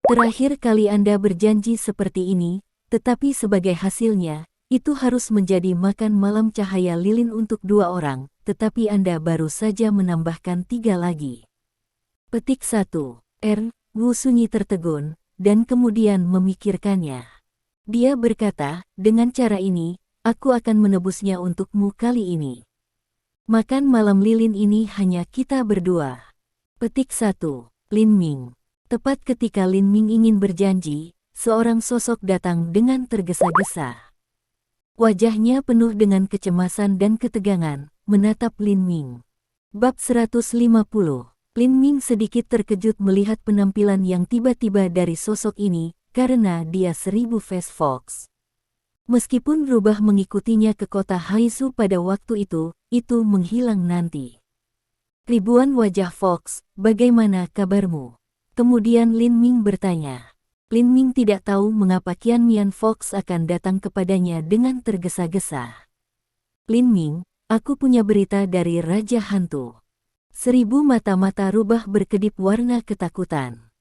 Terakhir kali Anda berjanji seperti ini, tetapi sebagai hasilnya, itu harus menjadi makan malam cahaya lilin untuk 2 orang, tetapi Anda baru saja menambahkan 3 lagi. Petik 1. Wu Sunyi tertegun, dan kemudian memikirkannya. Dia berkata, dengan cara ini, aku akan menebusnya untukmu kali ini. Makan malam lilin ini hanya kita berdua. Petik 1. Lin Ming. Tepat ketika Lin Ming ingin berjanji, seorang sosok datang dengan tergesa-gesa. Wajahnya penuh dengan kecemasan dan ketegangan, menatap Lin Ming. Bab 150. Lin Ming sedikit terkejut melihat penampilan yang tiba-tiba dari sosok ini, karena dia 1000 Face Fox. Meskipun rubah mengikutinya ke kota Haizu pada waktu itu menghilang nanti. Ribuan wajah Fox, bagaimana kabarmu? Kemudian Lin Ming bertanya. Lin Ming tidak tahu mengapa Qian Mian Fox akan datang kepadanya dengan tergesa-gesa. Lin Ming, aku punya berita dari Raja Hantu. 1000 mata-mata rubah berkedip warna ketakutan.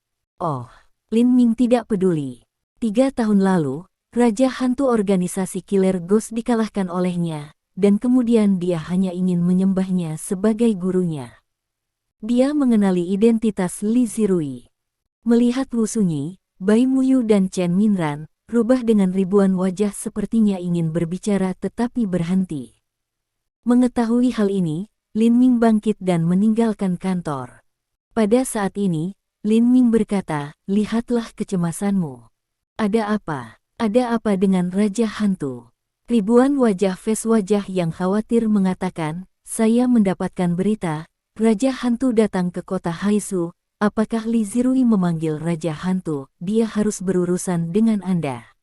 Oh, Lin Ming tidak peduli. 3 tahun lalu, Raja Hantu organisasi Killer Ghost dikalahkan olehnya, dan kemudian dia hanya ingin menyembahnya sebagai gurunya. Dia mengenali identitas Li Zirui. Melihat Wu Sunyi, Bai Muyu dan Chen Minran, rubah dengan ribuan wajah sepertinya ingin berbicara tetapi berhenti. Mengetahui hal ini, Lin Ming bangkit dan meninggalkan kantor. Pada saat ini, Lin Ming berkata, lihatlah kecemasanmu. Ada apa? Ada apa dengan Raja Hantu? Ribuan wajah face wajah yang khawatir mengatakan, saya mendapatkan berita, Raja Hantu datang ke kota Haizu. Apakah Li Zirui memanggil Raja Hantu? Dia harus berurusan dengan Anda.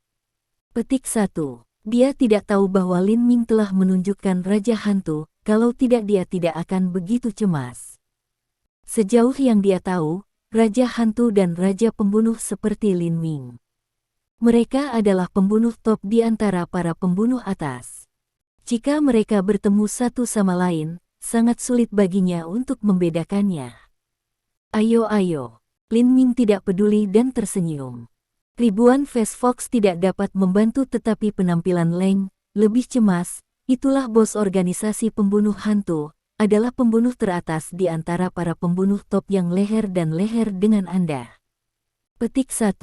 Petik 1. Dia tidak tahu bahwa Lin Ming telah menunjukkan Raja Hantu, kalau tidak dia tidak akan begitu cemas. Sejauh yang dia tahu, Raja Hantu dan Raja Pembunuh seperti Lin Ming. Mereka adalah pembunuh top di antara para pembunuh atas. Jika mereka bertemu satu sama lain, sangat sulit baginya untuk membedakannya. Ayo. Lin Ming tidak peduli dan tersenyum. Ribuan Face Fox tidak dapat membantu tetapi penampilan Leng, lebih cemas, itulah bos organisasi pembunuh hantu, adalah pembunuh teratas di antara para pembunuh top yang leher dan leher dengan Anda. Petik 1.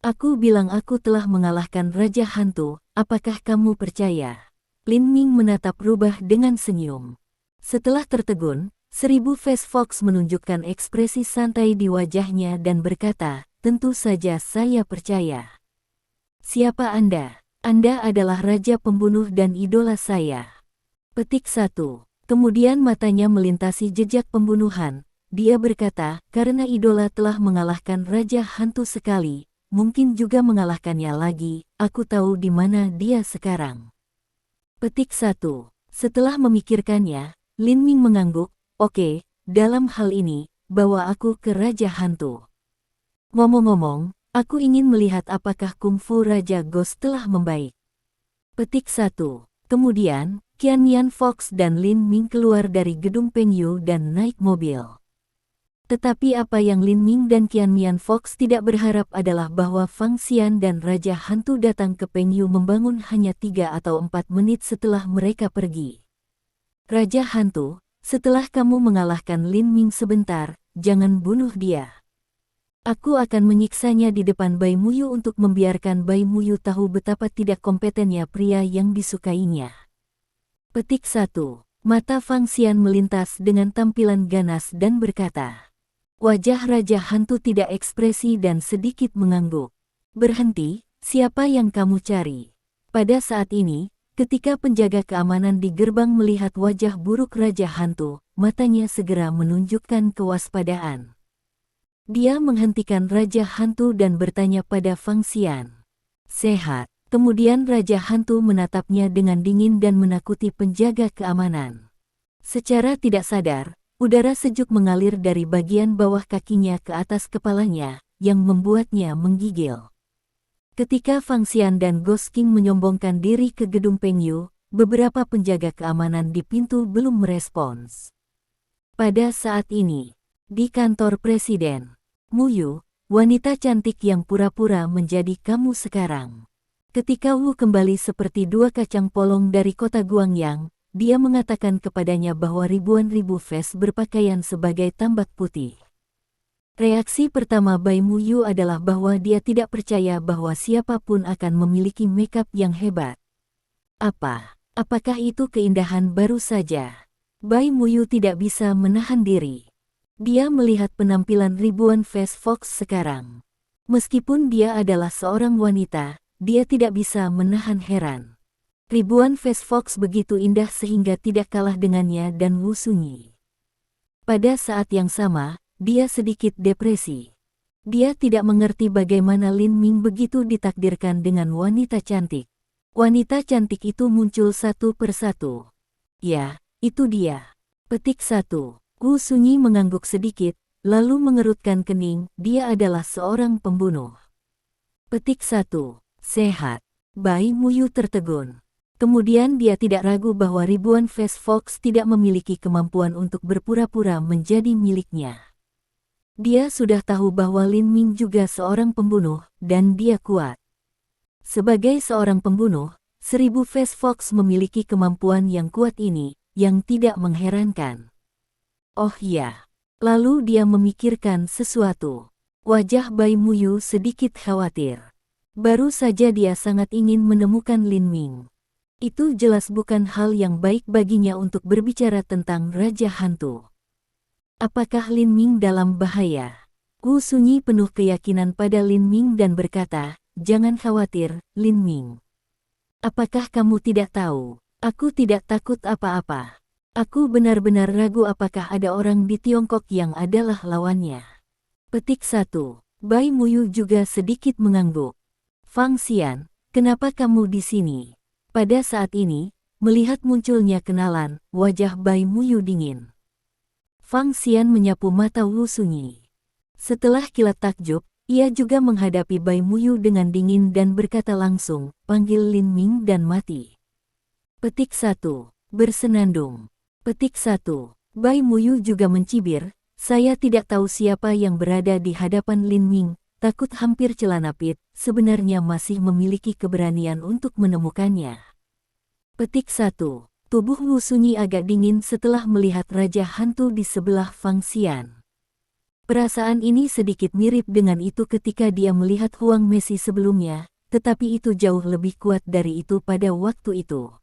Aku bilang aku telah mengalahkan Raja Hantu, apakah kamu percaya? Lin Ming menatap rubah dengan senyum. Setelah tertegun, 1000 Face Fox menunjukkan ekspresi santai di wajahnya dan berkata, tentu saja saya percaya. Siapa Anda? Anda adalah Raja Pembunuh dan idola saya. Petik 1. Kemudian matanya melintasi jejak pembunuhan. Dia berkata, karena idola telah mengalahkan Raja Hantu sekali, mungkin juga mengalahkannya lagi, aku tahu di mana dia sekarang. Petik 1. Setelah memikirkannya, Lin Ming mengangguk, oke, dalam hal ini, bawa aku ke Raja Hantu. Ngomong-ngomong, aku ingin melihat apakah kungfu Raja Ghost telah membaik. Petik 1. Kemudian, Qian Mian Fox dan Lin Ming keluar dari gedung Pengyu dan naik mobil. Tetapi apa yang Lin Ming dan Qian Mian Fox tidak berharap adalah bahwa Fang Xian dan Raja Hantu datang ke Pengyu membangun hanya 3 atau 4 menit setelah mereka pergi. Raja Hantu, setelah kamu mengalahkan Lin Ming sebentar, jangan bunuh dia. Aku akan menyiksanya di depan Bai Muyu untuk membiarkan Bai Muyu tahu betapa tidak kompetennya pria yang disukainya. Petik 1. Mata Fang Xian melintas dengan tampilan ganas dan berkata. Wajah Raja Hantu tidak ekspresi dan sedikit mengangguk. Berhenti, siapa yang kamu cari? Pada saat ini, ketika penjaga keamanan di gerbang melihat wajah buruk Raja Hantu, matanya segera menunjukkan kewaspadaan. Dia menghentikan Raja Hantu dan bertanya pada Fang Xian. Sehat. Kemudian Raja Hantu menatapnya dengan dingin dan menakuti penjaga keamanan. Secara tidak sadar, udara sejuk mengalir dari bagian bawah kakinya ke atas kepalanya, yang membuatnya menggigil. Ketika Fang Xian dan Ghost King menyombongkan diri ke gedung Peng Yu, beberapa penjaga keamanan di pintu belum merespons. Pada saat ini, di kantor Presiden, Mu Yu, wanita cantik yang pura-pura menjadi kamu sekarang. Ketika Wu kembali seperti dua kacang polong dari kota Guangyang, dia mengatakan kepadanya bahwa ribu fes berpakaian sebagai tambak putih. Reaksi pertama Bai Mu Yu adalah bahwa dia tidak percaya bahwa siapapun akan memiliki makeup yang hebat. Apakah itu keindahan baru saja? Bai Mu Yu tidak bisa menahan diri. Dia melihat penampilan ribuan fes Fox sekarang. Meskipun dia adalah seorang wanita, dia tidak bisa menahan heran. Ribuan fes Fox begitu indah sehingga tidak kalah dengannya dan Wu sunyi. Pada saat yang sama, dia sedikit depresi. Dia tidak mengerti bagaimana Lin Ming begitu ditakdirkan dengan wanita cantik. Wanita cantik itu muncul satu persatu. Ya, itu dia. Petik 1. Wu Sunyi mengangguk sedikit, lalu mengerutkan kening, dia adalah seorang pembunuh. Petik 1. Sehat. Bai Mu Yu tertegun. Kemudian dia tidak ragu bahwa ribuan Fast Fox tidak memiliki kemampuan untuk berpura-pura menjadi miliknya. Dia sudah tahu bahwa Lin Ming juga seorang pembunuh, dan dia kuat. Sebagai seorang pembunuh, 1000 Fast Fox memiliki kemampuan yang kuat ini, yang tidak mengherankan. Oh ya, lalu dia memikirkan sesuatu. Wajah Bai Mu Yu sedikit khawatir. Baru saja dia sangat ingin menemukan Lin Ming. Itu jelas bukan hal yang baik baginya untuk berbicara tentang Raja Hantu. Apakah Lin Ming dalam bahaya? Wu Sunyi penuh keyakinan pada Lin Ming dan berkata, jangan khawatir, Lin Ming. Apakah kamu tidak tahu? Aku tidak takut apa-apa. Aku benar-benar ragu apakah ada orang di Tiongkok yang adalah lawannya. Petik 1. Bai Mu Yu juga sedikit mengangguk. Fang Xian, kenapa kamu di sini? Pada saat ini, melihat munculnya kenalan, wajah Bai Mu Yu dingin. Fang Xian menyapu mata Wu Sunyi. Setelah kilat takjub, ia juga menghadapi Bai Mu Yu dengan dingin dan berkata langsung, panggil Lin Ming dan mati. Petik 1. Bersenandung. Petik 1. Bai Mu Yu juga mencibir, saya tidak tahu siapa yang berada di hadapan Lin Ming, takut hampir celana pit, sebenarnya masih memiliki keberanian untuk menemukannya. Petik 1. Tubuh Wu Sunyi agak dingin setelah melihat Raja Hantu di sebelah Fang Xian. Perasaan ini sedikit mirip dengan itu ketika dia melihat Huang Mesi sebelumnya, tetapi itu jauh lebih kuat dari itu pada waktu itu.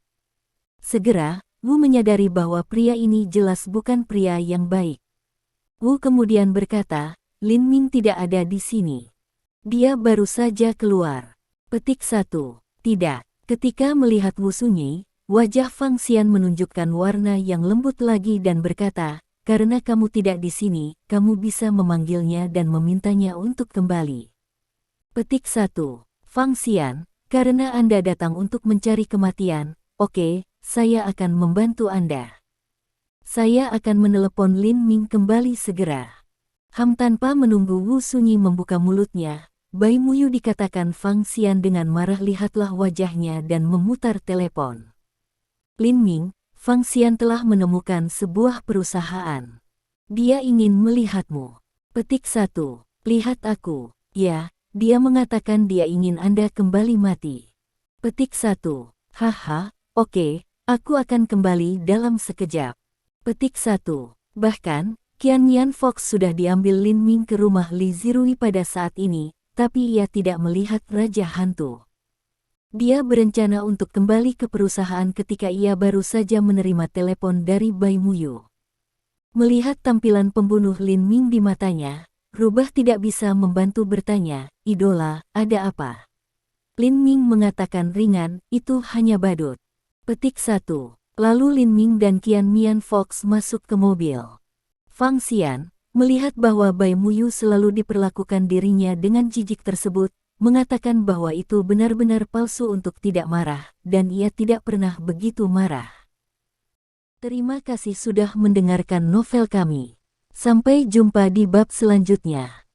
Segera, Wu menyadari bahwa pria ini jelas bukan pria yang baik. Wu kemudian berkata, Lin Ming tidak ada di sini. Dia baru saja keluar. Petik 1. Tidak. Ketika melihat Wu Sunyi, wajah Fang Xian menunjukkan warna yang lembut lagi dan berkata, karena kamu tidak di sini, kamu bisa memanggilnya dan memintanya untuk kembali. Petik 1. Fang Xian, karena Anda datang untuk mencari kematian, oke, saya akan membantu Anda. Saya akan menelepon Lin Ming kembali segera. Tanpa menunggu Wu Sunyi membuka mulutnya, Bai Mu Yu dikatakan Fang Xian dengan marah lihatlah wajahnya dan memutar telepon. Lin Ming, Fang Xian telah menemukan sebuah perusahaan. Dia ingin melihatmu. Petik 1. Lihat aku. Ya, dia mengatakan dia ingin Anda kembali mati. Petik 1. Haha, oke, aku akan kembali dalam sekejap. Petik 1. Bahkan, Qian Mian Fox sudah diambil Lin Ming ke rumah Li Zirui pada saat ini, tapi ia tidak melihat Raja Hantu. Dia berencana untuk kembali ke perusahaan ketika ia baru saja menerima telepon dari Bai Mu Yu. Melihat tampilan pembunuh Lin Ming di matanya, Rubah tidak bisa membantu bertanya, idola, ada apa? Lin Ming mengatakan ringan, itu hanya badut. Petik 1. Lalu Lin Ming dan Qian Mian Fox masuk ke mobil. Fang Xian, melihat bahwa Bai Mu Yu selalu diperlakukan dirinya dengan jijik tersebut, mengatakan bahwa itu benar-benar palsu untuk tidak marah, dan ia tidak pernah begitu marah. Terima kasih sudah mendengarkan novel kami. Sampai jumpa di bab selanjutnya.